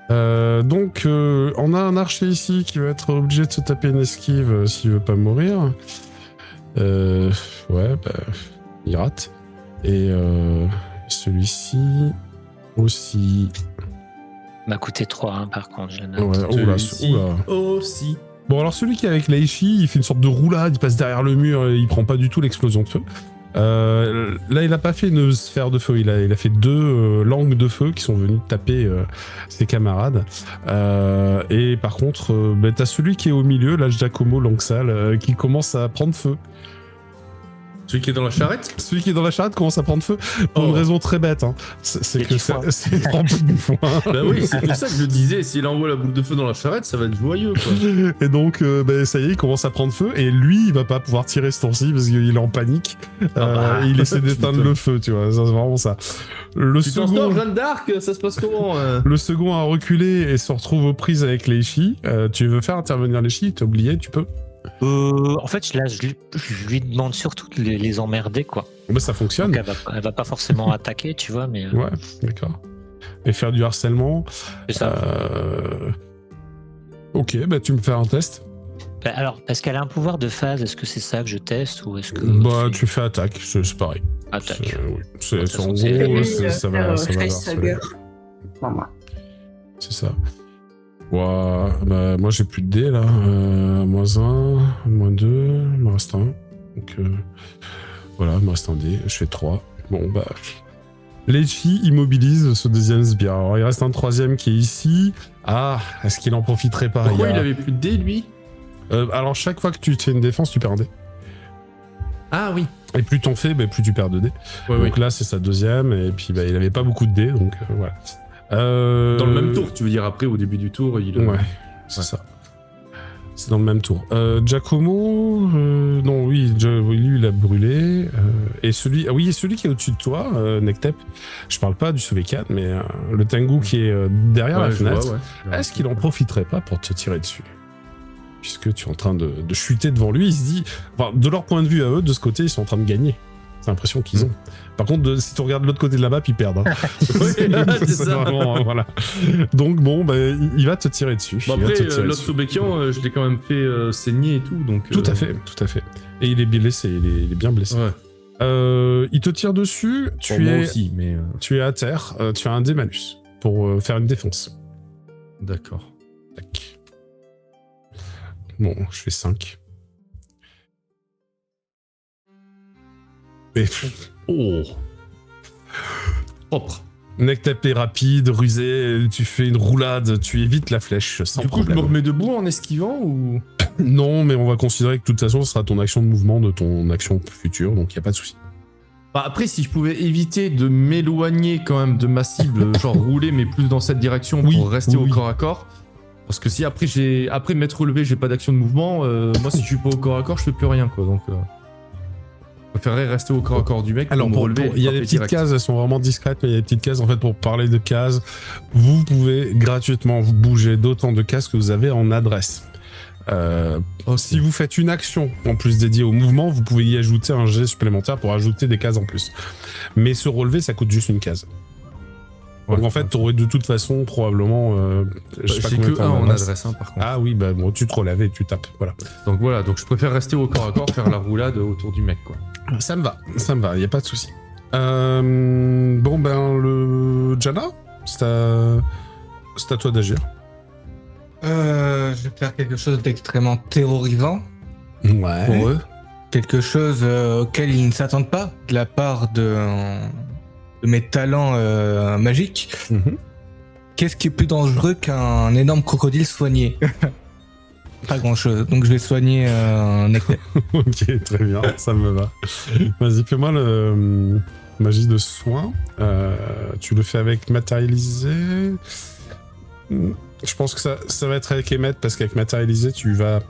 Donc, on a un archer ici qui va être obligé de se taper une esquive s'il veut pas mourir. Ouais, bah, il rate. Et celui-ci aussi. M'a coûté 3, hein, par contre, je le note. Ouais, oula. Aussi. Bon, alors celui qui est avec Leishi, il fait une sorte de roulade, il passe derrière le mur, il prend pas du tout l'explosion de feu. Là, il a pas fait une sphère de feu, il a fait 2 langues de feu qui sont venues taper ses camarades. Et par contre, t'as celui qui est au milieu, là, Giacomo Langsal, qui commence à prendre feu. Celui qui est dans la charrette? Celui qui est dans la charrette commence à prendre feu pour une raison très bête. Hein. C'est que c'est rempli de foin. Bah oui, c'est pour ça que je disais, s'il envoie la boule de feu dans la charrette, ça va être joyeux, quoi. Et donc, ça y est, il commence à prendre feu. Et lui, il va pas pouvoir tirer ce tour-ci parce qu'il est en panique. Il essaie d'éteindre le feu, tu vois. C'est vraiment ça. Le tu t'en sors, Jeanne d'Arc, ça se passe comment Le second a reculé et se retrouve aux prises avec Leishi. Tu veux faire intervenir Leishi? T'as oublié, tu peux. En fait, là, je lui demande surtout de les emmerder, quoi. Bah, ça fonctionne. Donc, elle va pas forcément attaquer, tu vois, mais... Ouais, d'accord. Et faire du harcèlement. C'est ça. Ok, bah tu me fais un test. Alors, est-ce qu'elle a un pouvoir de phase? Est-ce que c'est ça que je teste ou est-ce que... Bah, tu fais attaque, c'est pareil. Attaque. Oui. De toute façon, En c'est- gros, Lui, ça va Facehugger. harceler. Maman. C'est ça. Ouah, bah, moi j'ai plus de dés là. -1, -2, il me reste un. Donc voilà, il me reste un dé. Je fais 3. Bon bah. Les filles immobilisent ce deuxième sbire. Alors il reste un troisième qui est ici. Ah, est-ce qu'il en profiterait pas? Pourquoi Il y il a- avait plus de dés, lui? Alors chaque fois que tu te fais une défense, tu perds un dé. Ah oui. Et plus t'en fais, bah, plus tu perds 2 dés. Ouais, Donc là c'est sa deuxième. Et puis bah, il avait pas beaucoup de dés, donc voilà. Dans le même tour, tu veux dire, après, au début du tour, il... Ouais, c'est ça. C'est dans le même tour. Giacomo, non, oui, lui, il a brûlé. Et celui, ah oui, celui qui est au-dessus de toi, Nektep. Je parle pas du Sovekan, mais le Tengu qui est derrière la Ouais, je fenêtre. vois, ouais. Est-ce qu'il en profiterait pas pour te tirer dessus? Puisque tu es en train de chuter devant lui, il se dit, enfin, de leur point de vue à eux, de ce côté, ils sont en train de gagner. C'est l'impression qu'ils ont. Par contre, si tu regardes de l'autre côté de la map, ils perdent. Hein. c'est ça. Vraiment, voilà. Donc bon, bah, il va te tirer dessus. Bon, Il va après, te tirer l'autre dessus. Sobekian, je l'ai quand même fait saigner et tout, donc... Tout à fait, tout à fait. Et il est blessé, il est bien blessé. Ouais. Il te tire dessus, Pour moi aussi, mais... tu es à terre, tu as un dé malus pour faire une défense. D'accord. Tac. Bon, je fais 5. Et Oh. Propre. Nektep est rapide, rusé, tu fais une roulade, tu évites la flèche sans Du coup, je problème. me remets debout en esquivant ou... Non, mais on va considérer que de toute façon, ce sera ton action de mouvement de ton action future, donc il n'y a pas de souci. Bah, après, si je pouvais éviter de m'éloigner quand même de ma cible, genre rouler, mais plus dans cette direction Oui, pour rester oui, au oui. corps à corps. Parce que si après, après m'être relevé, j'ai pas d'action de mouvement, moi, si je suis pas au corps à corps, je fais plus rien, quoi. Donc, je préférerais rester au corps à corps du mec. Alors, me relever et il y a des frapper petites direct. cases, elles sont vraiment discrètes, mais il y a des petites cases, en fait, pour parler de cases, vous pouvez gratuitement vous bouger d'autant de cases que vous avez en adresse. Si vous faites une action en plus dédiée au mouvement, vous pouvez y ajouter un jet supplémentaire pour ajouter des cases en plus. Mais se relever, ça coûte juste une case. Donc Ouais, en fait, ouais. t'aurais de toute façon probablement... je sais pas J'ai combien que t'as un en adresse. adresse, hein, par contre. Ah oui, bah bon, tu te relèves et tu tapes, voilà. Donc voilà, donc je préfère rester au corps à corps, faire la roulade autour du mec, quoi. Ça me va, y a pas de souci. Bon ben, le Jana, c'est à toi d'agir. Je vais faire quelque chose d'extrêmement terrorisant Ouais. pour eux. Quelque chose auquel ils ne s'attendent pas de la part de mes talents magiques. Mhm. Qu'est-ce qui est plus dangereux qu'un énorme crocodile soigné? Pas grand chose. Donc je vais soigner Nektep. Ok, très bien, ça me va. Vas-y, fais-moi le magie de soin. Tu le fais avec matérialisé. Je pense que ça va être avec émettre parce qu'avec matérialisé, tu vas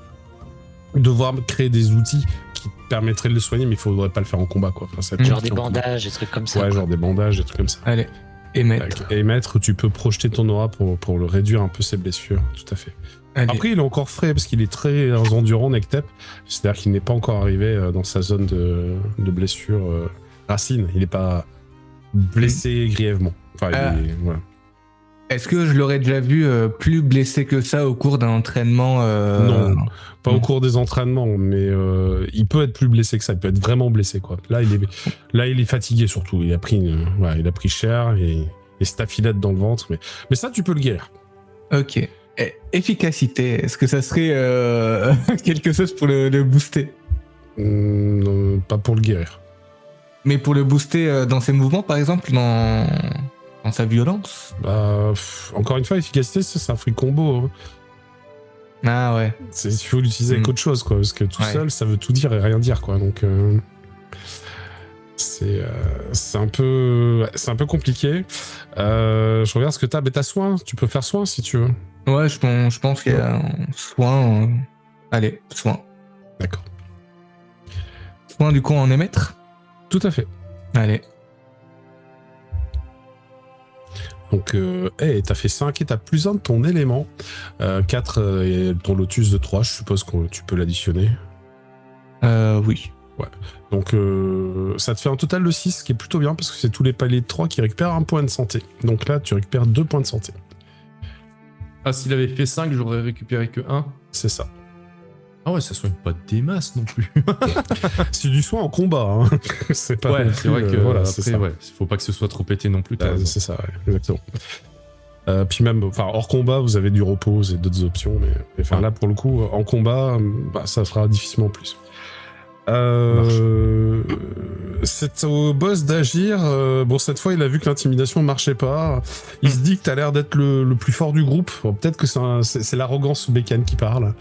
devoir créer des outils qui te permettraient de le soigner, mais il faudrait pas le faire en combat, quoi. Enfin, ça va être Genre des compliqué en combat. bandages, des trucs comme ça. Ouais, quoi. genre des bandages, des trucs comme ça. Allez, émettre. Et émettre, tu peux projeter ton aura pour le réduire un peu ses blessures, tout à fait. Allez. Après, il est encore frais parce qu'il est très endurant, Nektep. C'est-à-dire qu'il n'est pas encore arrivé dans sa zone de blessure racine. Il n'est pas blessé grièvement. Enfin, voilà. Est-ce que je l'aurais déjà vu plus blessé que ça au cours d'un entraînement Non. Pas au cours des entraînements, mais il peut être plus blessé que ça. Il peut être vraiment blessé, quoi. Là, il est fatigué surtout. Il a pris cher et staphylète dans le ventre. Mais ça, tu peux le guérir. Ok. Efficacité, est-ce que ça serait quelque chose pour le booster? Non, pas pour le guérir. Mais pour le booster dans ses mouvements, par exemple, dans sa violence? Bah, encore une fois, efficacité, c'est un free combo. Hein. Ah ouais. Il faut l'utiliser avec autre chose, quoi, parce que tout seul, ça veut tout dire et rien dire, quoi. Donc, c'est un peu compliqué. Je regarde ce que t'as. Mais t'as soin. Tu peux faire soin si tu veux. Ouais, je pense qu'il y a un soin. Allez, soin. D'accord. Soin du coup en émettre? Tout à fait. Allez. Donc, t'as fait 5 et t'as plus un de ton élément. 4 et ton lotus de 3, je suppose que tu peux l'additionner. Oui. Ouais. Donc, ça te fait un total de 6, ce qui est plutôt bien parce que c'est tous les paliers de 3 qui récupèrent un point de santé. Donc là, tu récupères 2 points de santé. Ah, s'il avait fait 5, j'aurais récupéré que 1. C'est ça. Ah ouais, ça soigne pas des masses non plus. C'est du soin en combat. Hein. C'est pas. Ouais, non c'est plus, vrai que voilà, après, c'est ça. ouais, faut pas que ce soit trop pété non plus. t'as raison. C'est ça, ouais, exactement. Puis même, enfin, hors combat, vous avez du repos et d'autres options, mais enfin, Ouais. là, pour le coup, en combat, bah, ça fera difficilement plus. C'est au boss d'agir. Bon, cette fois, il a vu que l'intimidation marchait pas. Il se dit que t'as l'air d'être le plus fort du groupe. Bon, peut-être que c'est l'arrogance sous Bécane qui parle.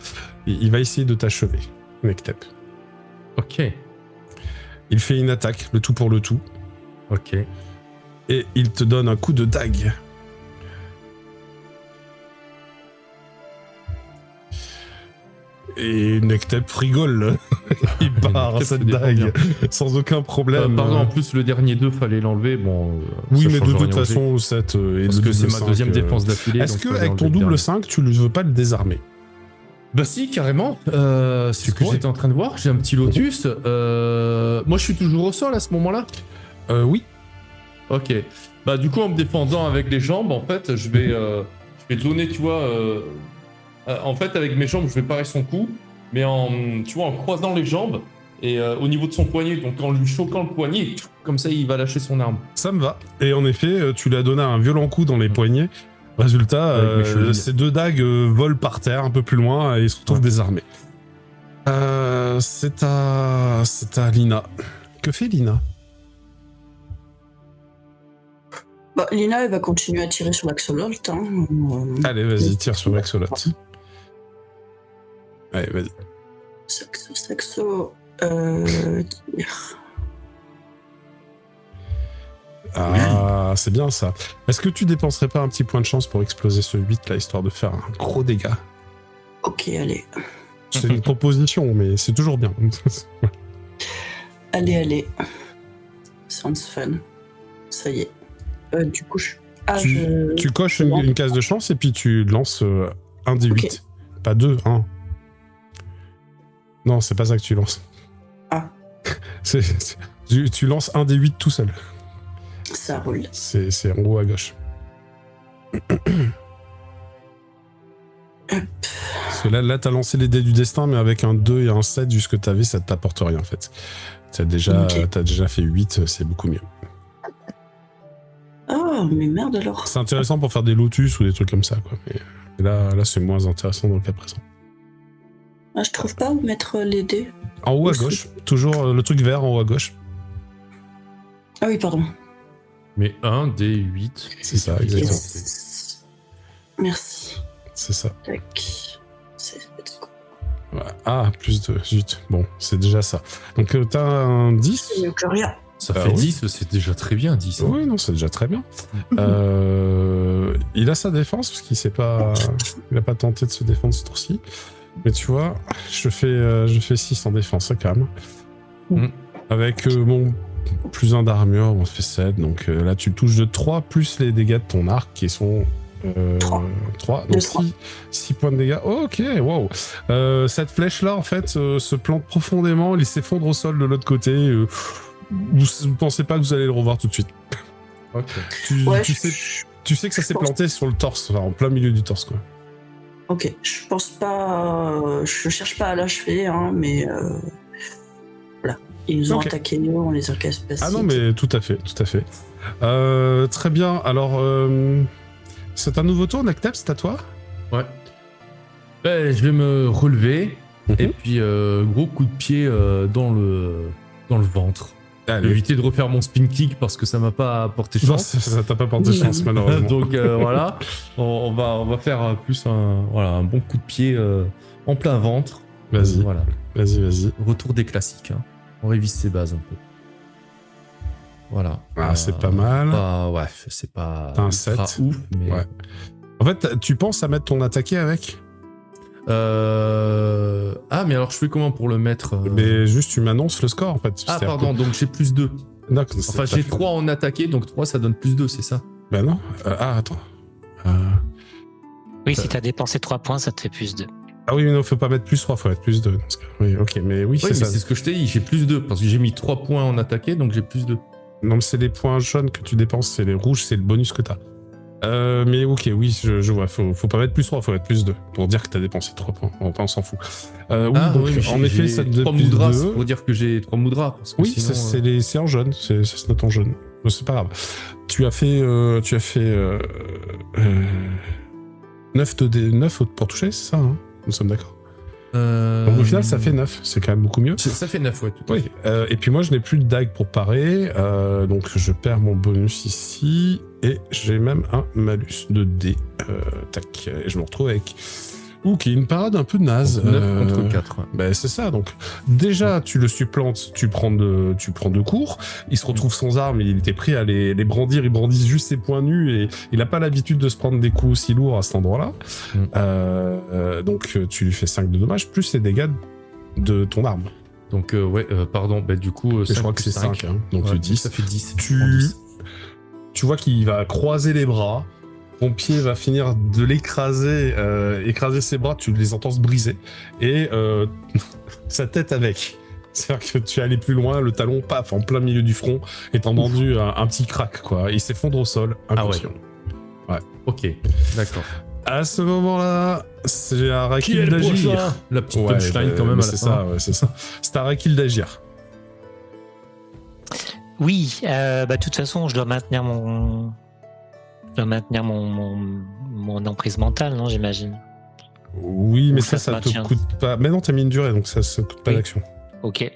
Il va essayer de t'achever, Nektep. Ok, Il fait une attaque, le tout pour le tout, ok. et il te donne un coup de dague. Et Nektep rigole. Il part Nektep cette se défend dague bien. sans aucun problème. Pardon, en plus, le dernier 2, fallait l'enlever. Bon, Oui, ça mais change de rien toute au façon, 7 et parce le que c'est double ma 5, deuxième défense d'affilée. Est-ce donc que fallait avec ton enlever le double dernier. 5, tu ne veux pas le désarmer? Bah si, carrément. C'est ce que pourrais. j'étais en train de voir. J'ai un petit lotus. Moi, je suis toujours au sol à ce moment-là. Oui. Ok. Bah du coup, en me défendant avec les jambes, en fait, je vais donner, tu vois... en fait, avec mes jambes, je vais parer son coup, mais tu vois, en croisant les jambes, et au niveau de son poignet, donc en lui choquant le poignet, comme ça, il va lâcher son arme. Ça me va. Et en effet, tu lui as donné un violent coup dans les poignets. Résultat, Avec mes chevilles. ces deux dagues volent par terre un peu plus loin et se retrouvent Ouais. désarmées. C'est à Lina. Que fait Lina? Bah, Lina, elle va continuer à tirer sur l'Axolot. Hein. Allez, vas-y, tire sur Axolot. Allez, vas-y. Saxo. Tire. Ah, c'est bien ça. Est-ce que tu dépenserais pas un petit point de chance pour exploser ce 8 là, histoire de faire un gros dégât? Ok, allez. C'est une proposition, mais c'est toujours bien. Allez. Sounds fun. Ça y est. Du coup, je... Tu coches une case de chance et puis tu lances un des 8. Ok. Pas 2, 1. Non, c'est pas ça que tu lances. Ah. Tu lances un des 8 tout seul. Ça roule. C'est en haut à gauche. Parce que là t'as lancé les dés du destin, mais avec un 2 et un 7, vu ce que t'avais, ça t'apporte rien en fait. T'as déjà fait 8, c'est beaucoup mieux. Ah, mais merde alors. C'est intéressant pour faire des lotus ou des trucs comme ça, quoi. Mais là c'est moins intéressant dans le cas présent. Ah, je trouve pas où mettre les dés. En haut à Aussi. gauche, toujours le truc vert en haut à gauche. Ah oui, pardon. Mais 1 des 8. C'est ça, exactement. Yes. Merci. C'est ça. Tac. C'est quoi? Ouais. Ah, plus de 8. Bon, c'est déjà ça. Donc t'as un 10. C'est mieux que rien. Ça Ah fait oui. 10, c'est déjà très bien, 10. hein. Oui, non, c'est déjà très bien. Il a sa défense parce qu'il s'est pas, il a pas tenté de se défendre ce tour-ci. Mais tu vois, je fais 6 en défense, ça calme. Mm. Avec mon plus 1 d'armure, on fait 7. Donc là, tu touches de 3 plus les dégâts de ton arc qui sont 3. Donc 6 points de dégâts. Oh, ok, wow. Cette flèche-là, en fait, se plante profondément. Il s'effondre au sol de l'autre côté. Vous pensez pas que vous allez le revoir tout de suite. Ok. Ouais, Tu sais que ça s'est planté sur le torse, enfin, en plein milieu du torse, quoi. Ok, je pense pas. Je cherche pas à l'achever, hein, mais. Voilà. Ils nous ont Ok. attaqué, on les a cassés. Ah non, mais tout à fait. Très bien, alors... c'est un nouveau tour, Nektep, c'est à toi? Ouais. Ben, je vais me relever. Mhm. Et puis, gros coup de pied dans le ventre. Allez. Éviter de refaire mon spin kick parce que ça m'a pas apporté Non, chance. ça t'a pas porté chance, malheureusement. Donc voilà, on va faire plus un bon coup de pied en plein ventre. Vas-y, Voilà, vas-y. retour des classiques. Hein. On révise ses bases un peu. Voilà. Ah, c'est pas mal. Ouais, c'est pas T'as un ultra 7. ouf, mais... Ouais. En fait, tu penses à mettre ton attaqué avec? Ah, mais alors je fais comment pour le mettre Mais juste, tu m'annonces le score, en fait. Ah, C'est-à-dire pardon, donc j'ai plus 2. que- D'accord, Enfin, j'ai 3 en attaqué, donc 3 ça donne plus 2, c'est ça? Bah non. Attends. Oui, si t'as dépensé 3 points, ça te fait plus 2. Ah oui, mais non, faut pas mettre plus 3, faut mettre plus 2. Oui, ok, mais oui, Oui, c'est mais ça. c'est ce que je t'ai dit, j'ai plus 2, parce que j'ai mis 3 points en attaqué, donc j'ai plus 2. Non, mais c'est les points jaunes que tu dépenses, c'est les rouges, c'est le bonus que t'as. Mais ok, oui, je vois. Faut pas mettre plus 3, faut mettre plus 2. Pour dire que t'as dépensé 3 points. On s'en fout. Oui, donc, mais en effet, ça te donne 3 plus moudras, 2. c'est pour dire que j'ai 3 moudras. Parce que Oui, sinon, c'est en jaune. Ça se note en jaune. C'est pas grave. Tu as fait 9 pour toucher, c'est ça, hein? Nous sommes d'accord. Donc au final, ça fait 9. C'est quand même beaucoup mieux. Ça fait 9, ouais, tout à Oui. fait. Et puis moi, je n'ai plus de dague pour parer. Donc je perds mon bonus ici. Et j'ai même un malus de dés. Tac. Et je me retrouve avec... qui est une parade un peu naze. 9 contre 4. Ouais. Ben c'est ça, donc déjà tu le supplantes, tu prends deux cours, il se retrouve sans armes, il était prêt à les brandir, il brandit juste ses poings nus et il n'a pas l'habitude de se prendre des coups aussi lourds à cet endroit-là. Donc tu lui fais 5 de dommages, plus les dégâts de ton arme. Donc pardon, du coup... je crois que c'est 5, hein, donc ouais, 10. Ça fait 10. Tu vois qu'il va croiser les bras, ton pied va finir de l'écraser, écraser ses bras, tu les entends se briser, et sa tête avec. C'est-à-dire que tu es allé plus loin, le talon, paf, en plein milieu du front, et t'as entendu un petit crack, quoi. Il s'effondre au sol, inconscient. Ouais. Ok, d'accord. À ce moment-là, c'est à Rakil d'agir. La petite punchline quand même à la fin. C'est ça. C'est à Rakil d'agir. Oui, de toute façon, je dois maintenir mon emprise mentale, non, j'imagine. Oui, mais ou ça te coûte pas. Mais non, t'as mis une durée, donc ça coûte pas d'action. Ok.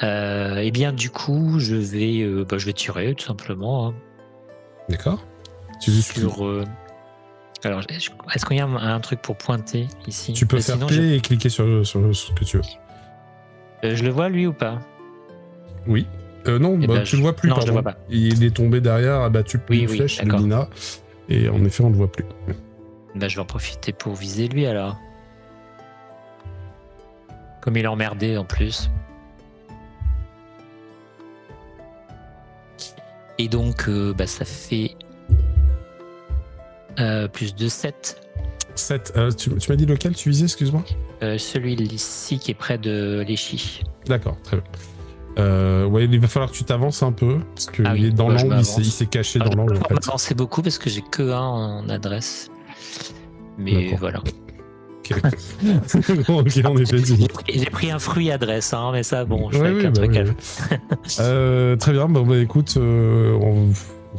Eh bien, du coup, je vais tirer, tout simplement. Hein. D'accord. Tu veux Alors, est-ce qu'il y a un truc pour pointer ici? Tu peux faire P et cliquer sur ce que tu veux. Je le vois, lui, ou pas? Oui. Non, tu le vois plus. Non, je le vois pas. Il est tombé derrière, abattu par une flèche de Lina. Et en effet, on le voit plus. Je vais en profiter pour viser lui, alors. Comme il est emmerdé, en plus. Et donc, ça fait... plus de 7. 7. Tu m'as dit lequel tu visais, excuse-moi? Celui-ci qui est près de l'Échi. D'accord, très bien. Il va falloir que tu t'avances un peu, parce qu'il est dans l'angle, il s'est caché dans l'angle. Je vais m'avancer beaucoup parce que j'ai que 1 en adresse. Mais voilà. Ok, on est fait. J'ai pris un fruit adresse, hein, mais ça, bon, je fais avec un truc à... Très bien, écoute,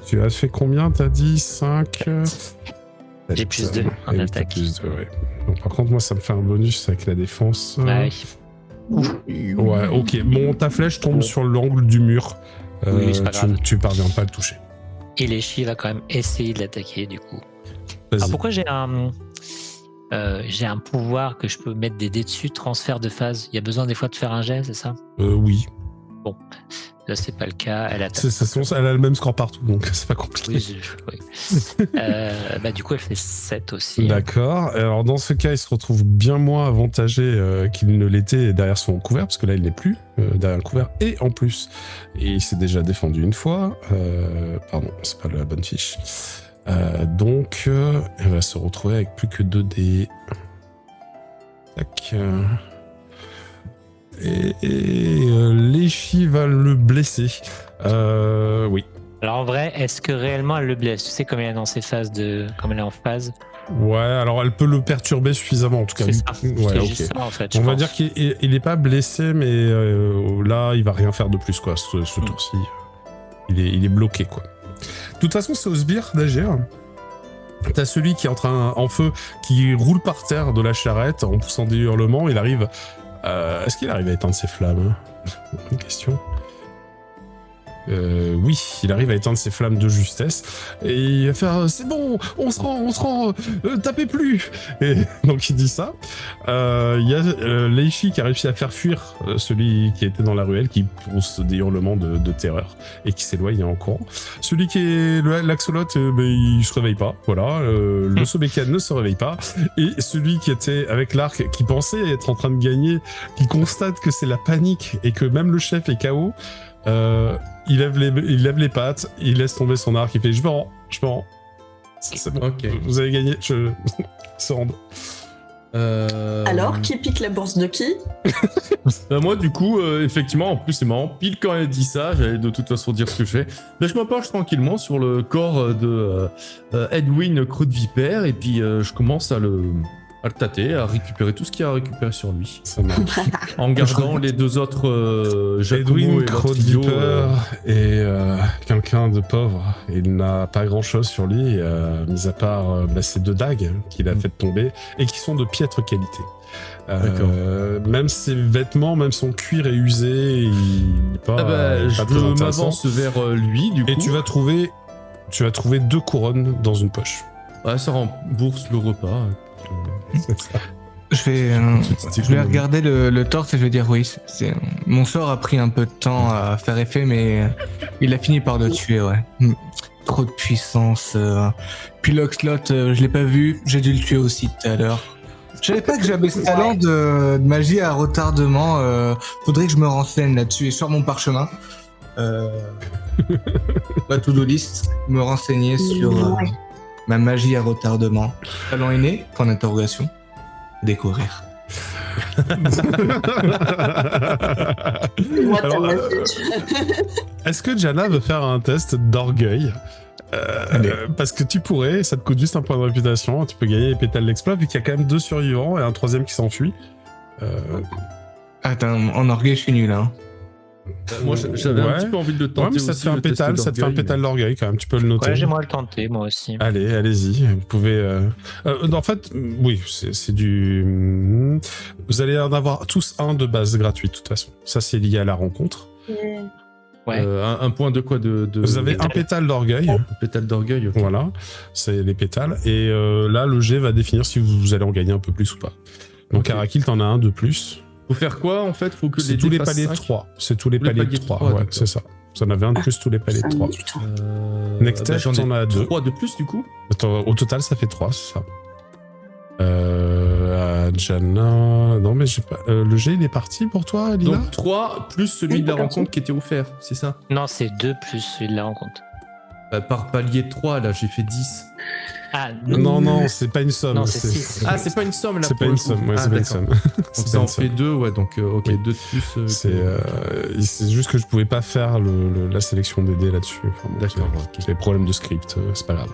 tu as fait combien, t'as dit 5 J'ai plus 2 en attaque. Plus 2, ouais. Donc, par contre, moi, ça me fait un bonus avec la défense. Ouais. Ouais, ok. Bon, ta flèche tombe sur l'angle du mur. Oui, c'est pas grave. Tu parviens pas à le toucher. Et l'Échi va quand même essayer de l'attaquer, du coup. Alors pourquoi j'ai un pouvoir que je peux mettre des dés dessus, transfert de phase? Il y a besoin des fois de faire un jet, c'est ça? Oui. Bon, là c'est pas le cas. Elle attaque. Elle a le même score partout, donc c'est pas compliqué. Oui. Du coup, elle fait 7 aussi. D'accord. Alors dans ce cas, il se retrouve bien moins avantagé qu'il ne l'était derrière son couvert, parce que là, il n'est plus derrière le couvert. Et en plus, il s'est déjà défendu une fois. Pardon, c'est pas la bonne fiche. Donc, elle va se retrouver avec plus que 2 dés. Tac. Et l'Échi va le blesser. Oui. Alors en vrai, est-ce que réellement elle le blesse? Tu sais comme elle est dans ses phases comme elle est en phase. Ouais, alors elle peut le perturber suffisamment en tout cas. C'est ça. Ouais, juste ça en fait. On va dire qu'il n'est pas blessé, mais là il va rien faire de plus quoi. Ce tour-ci, il est bloqué quoi. De toute façon, c'est au sbire d'agir. T'as celui qui est en feu, qui roule par terre de la charrette en poussant des hurlements. Il arrive. Est-ce qu'il arrive à éteindre ses flammes? Bonne question. Oui, il arrive à éteindre ses flammes de justesse et il va faire c'est bon, on se rend, tapez plus. Et donc il dit ça. Il y a L'Échi qui a réussi à faire fuir celui qui était dans la ruelle, qui pousse des hurlements de terreur et qui s'éloigne en courant. Celui qui est l'axolote, il se réveille pas. Voilà, le Sobekhan ne se réveille pas. Et celui qui était avec l'arc, qui pensait être en train de gagner, qui constate que c'est la panique et que même le chef est KO. Il lève les pattes, il laisse tomber son arc, il fait je me rends. C'est bon. Okay. Vous avez gagné, se rendre. Alors, qui pique la bourse de qui? Moi, du coup, effectivement, en plus, c'est marrant. Pile quand elle dit ça, j'allais de toute façon dire ce que je fais. Mais je m'approche tranquillement sur le corps de Edwin Croûte Vipère et puis je commence à le tâter, à récupérer tout ce qu'il y a à récupérer sur lui. Ça marche. En gardant les deux autres, Giacomo Edwin et Croûte Lotrio, Vipère est quelqu'un de pauvre. Il n'a pas grand-chose sur lui, mis à part ces 2 dagues qu'il a fait tomber et qui sont de piètre qualité. Même ses vêtements, même son cuir est usé, il n'est pas, je pas très intéressant. m'avance vers lui, du coup. Et tu vas trouver 2 couronnes dans une poche. Ouais, ça rembourse le repas. C'est ça. Je vais regarder le torse et je vais dire oui. Mon sort a pris un peu de temps à faire effet, mais il a fini par le tuer, ouais. Trop de puissance. Puis Loxlot, je l'ai pas vu, j'ai dû le tuer aussi tout à l'heure. Je savais pas que j'avais ce talent de magie à retardement. Faudrait que je me renseigne là-dessus et sur mon parchemin. Ma to-do list, me renseigner sur ma magie à retardement. Talent inné, point d'interrogation. Découvrir. Alors, est-ce que Jana veut faire un test d'orgueil parce que tu pourrais, ça te coûte juste un point de réputation, tu peux gagner les pétales d'exploit vu qu'il y a quand même 2 survivants et un 3e qui s'enfuit. Attends, en orgueil je suis nul, hein. Moi, j'avais un petit peu envie de le tenter. Ouais, mais ça te fait un pétale, d'orgueil quand même, tu peux le noter. Ouais, j'aimerais le tenter, moi aussi. Allez-y, vous pouvez... en fait, oui, c'est du... Vous allez en avoir tous un de base gratuit de toute façon. Ça, c'est lié à la rencontre. Ouais. Un point de quoi de Vous avez un pétale d'orgueil. Un pétale d'orgueil, ok. Voilà, c'est les pétales. Et là, le jet va définir si vous allez en gagner un peu plus ou pas. Donc, Ok. Arakil, t'en as un de plus. Faut faire quoi en fait? Faut que C'est tous les fassent paliers de 5. 3. C'est tous les paliers de 3, ouais, d'accord. c'est ça. Vous en avez un de plus tous les paliers de 3. Next step, j'en ai t'en as 2. 3 de plus du coup. Attends, au total, ça fait 3, c'est ça. Jana... Non, mais j'ai pas... le jet, il est parti pour toi, Lina? Donc 3 plus celui de la rencontre qui était offert, c'est ça? Non, c'est 2 plus celui de la rencontre. Par palier de 3, là j'ai fait 10. Ah, Non, c'est pas une somme. Non, c'est 6. Ah, c'est pas une somme là. C'est pas pour une le coup. somme, ouais, Ah, c'est pas une d'accord. somme. Donc C'est ça pas en une fait somme. 2, ouais, donc ok, Oui. 2 de plus. C'est juste que je pouvais pas faire la sélection des dés là-dessus. Enfin, bon, D'accord, J'ai des problèmes de script, c'est pas grave.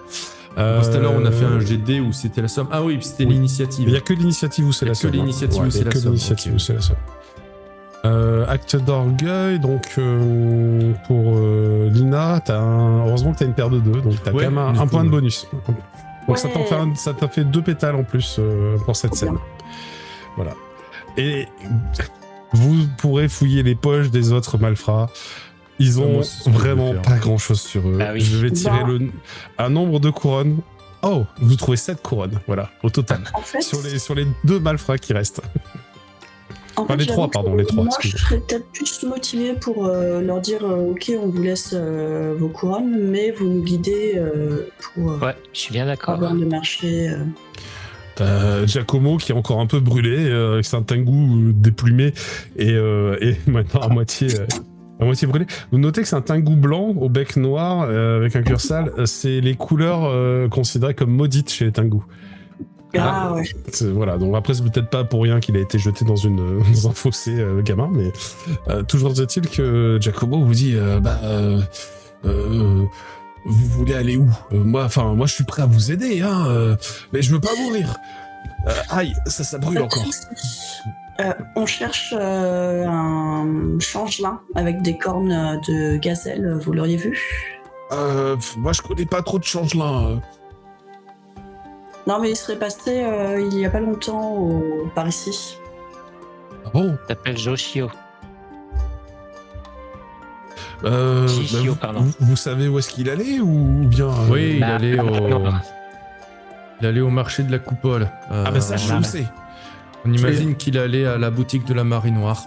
Tout à l'heure on a fait un GD où c'était la somme. Ah oui, c'était oui. l'initiative. Il y a que l'initiative où c'est Il y a la que somme. l'initiative où Ouais, c'est il y a la que somme, l'initiative ok. où c'est la somme. Acte d'orgueil, donc pour Lina, heureusement que t'as une paire de 2, donc t'as Ouais, quand même du un coup, point de ouais. bonus. Donc ça t'a fait 2 pétales en plus pour cette Trop bien. scène. Voilà. Et vous pourrez fouiller les poches des autres malfrats. Ils Ah, ont moi, c'est ce que je vais vraiment faire. pas grand chose sur eux. Ah oui. Je vais tirer Bah. un nombre de couronnes. Oh, vous trouvez 7 couronnes, voilà, au total. En fait, sur les 2 malfrats qui restent. Enfin, les j'avoue 3, que pardon, les 3, Moi, je excusez-moi. serais peut-être plus motivée pour leur dire ok, on vous laisse vos couronnes, mais vous nous guidez pour Ouais, je suis bien d'accord. avoir le marché. T'as Giacomo qui est encore un peu brûlé, avec un Tengu déplumé et maintenant à moitié brûlé. Vous notez que c'est un Tengu blanc au bec noir avec un cuir sale. C'est les couleurs considérées comme maudites chez les Tengu. Ah ouais. Voilà, donc après c'est peut-être pas pour rien qu'il a été jeté dans un fossé gamin, mais toujours est-il que Giacomo vous dit vous voulez aller où? Moi je suis prêt à vous aider, hein, mais je veux pas mourir. Aïe, ça brûle encore. On cherche un changelin avec des cornes de gazelle, vous l'auriez vu? Moi je connais pas trop de changelin. Non, mais il serait passé il y a pas longtemps par ici. Ah bon? Il s'appelle Joshio. Bah, pardon. vous savez où est-ce qu'il allait ou bien Oui, il Bah, allait au marché de la coupole. Ah bah ça je le sais. On imagine qu'il allait à la boutique de la Marée Noire.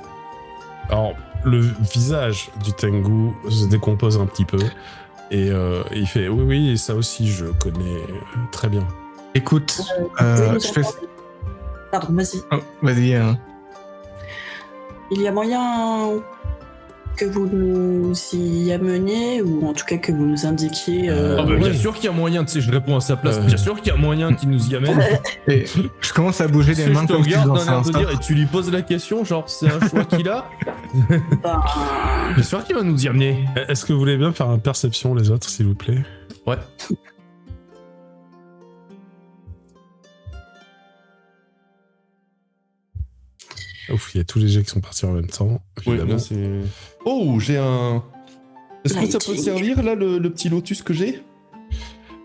Alors, le visage du Tengu se décompose un petit peu et il fait oui, ça aussi je connais très bien. Écoute, Vous je fais... entendez Pardon, vas-y. Oh, vas-y, hein. Il y a moyen que vous nous y ameniez, ou en tout cas que vous nous indiquiez. Bien sûr qu'il y a moyen, tu sais, je réponds à sa place. Bien sûr qu'il y a moyen qu'il nous y amène. Et je commence à bouger les Tu sais, mains je te comme si regarde je d'un air lançais de un dire sort. et tu lui poses la question, genre c'est un choix qu'il a. Ben, Bien sûr qu'il va nous y amener. Est-ce que vous voulez bien faire une perception, les autres, s'il vous plaît? Ouais. Ouf, il y a tous les jets qui sont partis en même temps. Oui, Évidemment. là c'est. Oh, j'ai un. Est-ce que ça peut Lighting. servir là le petit lotus que j'ai?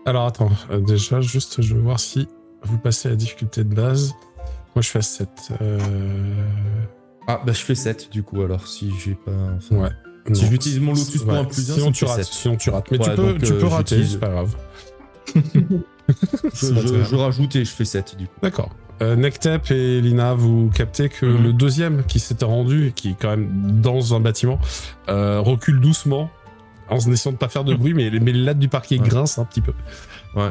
Alors attends, déjà, juste, je veux voir si vous passez la difficulté de base. Moi, je fais 7. Ah, bah je fais 7 du coup, alors si j'ai pas. Ouais. Si Non. j'utilise mon lotus pour un plus un, sinon ça tu me fait rates. 7. Sinon tu rates. Mais Ouais, tu donc, peux rater, j'utilise. c'est pas grave. Je rajoute et je fais 7 du coup. D'accord. Nectep et Lina, vous captez que le deuxième qui s'était rendu, et qui est quand même dans un bâtiment, recule doucement, en essayant de pas faire de bruit, mais les lattes du parquet grincent un petit peu. Ouais.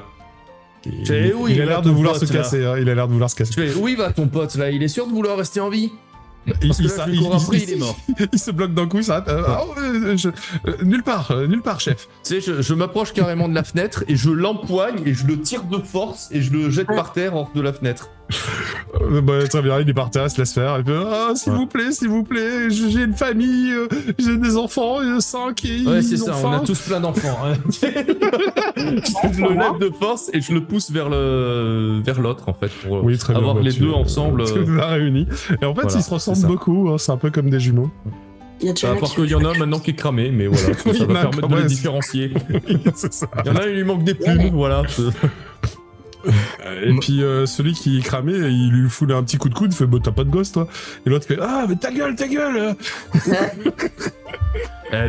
Et C'est où il il a va, l'air de ton vouloir pote, se là casser. Hein, il a l'air de vouloir se casser. Je fais, où il va ton pote là? Il est sûr de vouloir rester en vie? Parce que là, je lui cours après, il est mort. Il se bloque d'un coup, il s'arrête. Nulle part, chef. Tu sais, je m'approche carrément de la fenêtre et je l'empoigne et je le tire de force et je le jette par terre hors de la fenêtre. Bah, très bien, il est par terre, il se laisse faire. Il fait s'il vous plaît, j'ai une famille, j'ai des enfants, 5 et Ouais, ils c'est ont ça, faim. on a tous plein d'enfants. Hein. Je le lève de force et je le pousse vers l'autre en fait pour Oui, très bien, avoir bah, les deux ensemble. Tu nous as réunis. Et en fait, voilà, ils se c'est ressemblent ça. beaucoup, hein, c'est un peu comme des jumeaux. il y a déjà À part qu'il y en a maintenant qui est cramé, mais voilà, Oui, ça va d'accord, permettre de ouais, les c'est- différencier. C'est ça. Il y en a, il lui manque des plumes, voilà. Et puis celui qui est cramé, il lui fout un petit coup de coude, il fait bah t'as pas de gosse toi. Et l'autre fait mais ta gueule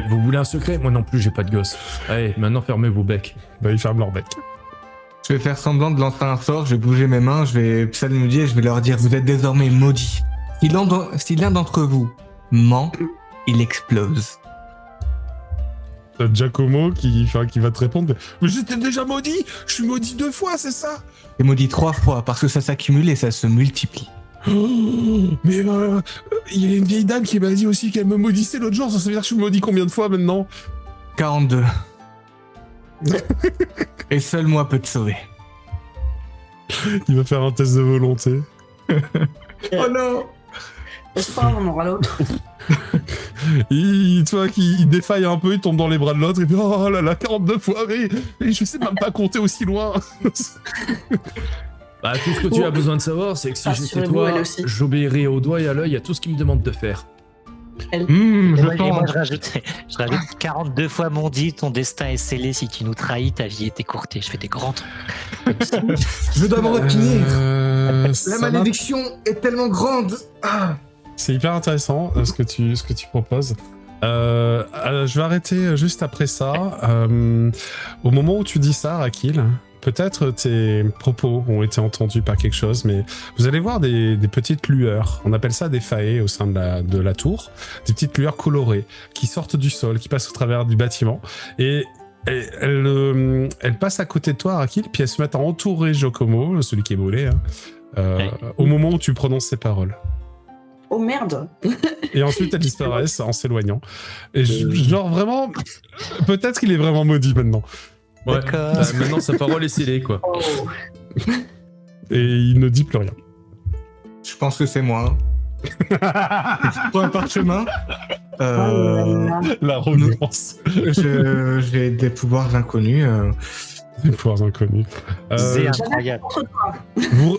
Vous voulez un secret? Moi non plus, j'ai pas de gosse. Allez, maintenant fermez vos becs. Bah ils ferment leur bec. Je vais faire semblant de lancer un sort, je vais bouger mes mains, je vais psalmodier et je vais leur dire vous êtes désormais maudits. Si l'un d'entre vous ment, il explose. T'as Giacomo qui va te répondre mais j'étais déjà maudit, je suis maudit 2 fois, c'est ça. C'est maudit 3 fois parce que ça s'accumule et ça se multiplie. Mais il y a une vieille dame qui m'a dit aussi qu'elle me maudissait l'autre jour, ça veut dire que je suis maudit combien de fois maintenant? 42. Et seul moi peut te sauver. Il va faire un test de volonté. Oh non! C'est pas grave, on aura l'autre. Tu vois qu'il défaille un peu, il tombe dans les bras de l'autre et puis oh là là 42 fois, mais je sais même pas compter aussi loin. Bah, tout ce que tu as besoin de savoir, c'est que si j'étais Rassurez-vous, toi, elle aussi. j'obéirais au doigt et à l'œil à tout ce qu'il me demande de faire. Et moi, sens- je rajoute 42 fois mon dit, ton destin est scellé, si tu nous trahis, ta vie est écourtée. Je fais des grands trucs. Je dois me retenir. La Ça malédiction est tellement grande. Ah. C'est hyper intéressant ce que tu proposes. Je vais arrêter juste après ça. Au moment où tu dis ça, Rakil, peut-être tes propos ont été entendus par quelque chose, mais vous allez voir des petites lueurs. On appelle ça des faées au sein de la tour. Des petites lueurs colorées qui sortent du sol, qui passent au travers du bâtiment. Et elles passent à côté de toi, Rakil, puis elles se mettent à entourer Giacomo, celui qui est brûlé, au moment où tu prononces ces paroles. Oh merde. Et ensuite, elles disparaissent en s'éloignant. Et genre, vraiment, peut-être qu'il est vraiment maudit maintenant. Ouais. D'accord. Bah, maintenant, sa parole est scellée, quoi. Oh. Et il ne dit plus rien. Je pense que c'est moi. Je prends un parchemin. Oh là là. L'arrogance. J'ai des pouvoirs inconnus. Des pouvoirs inconnus. C'est incroyable.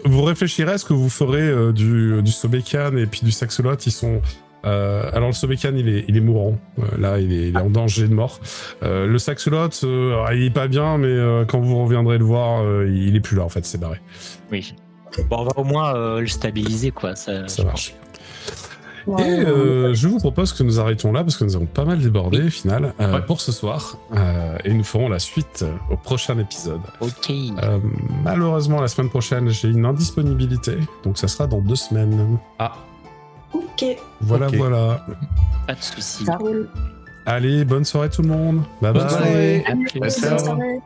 Vous réfléchirez à ce que vous ferez du Sobekan et puis du Saxolot. Ils sont. Alors le Sobekan il est mourant. Là il est en danger de mort. Le Saxolot il est pas bien, mais quand vous reviendrez le voir, il est plus là en fait, c'est barré. Oui. Bon, on va au moins le stabiliser, quoi. Ça Ça marche. Et je vous propose que nous arrêtons là parce que nous avons pas mal débordé au final pour ce soir. Et nous ferons la suite au prochain épisode. Ok. Malheureusement, la semaine prochaine, j'ai une indisponibilité. Donc ça sera dans 2 semaines. Ah, Ok, Voilà, Ok. voilà. Pas de soucis. ça roule. Allez, bonne soirée tout le monde. Bye Bonne bye. soirée. À plus. Bonne soirée.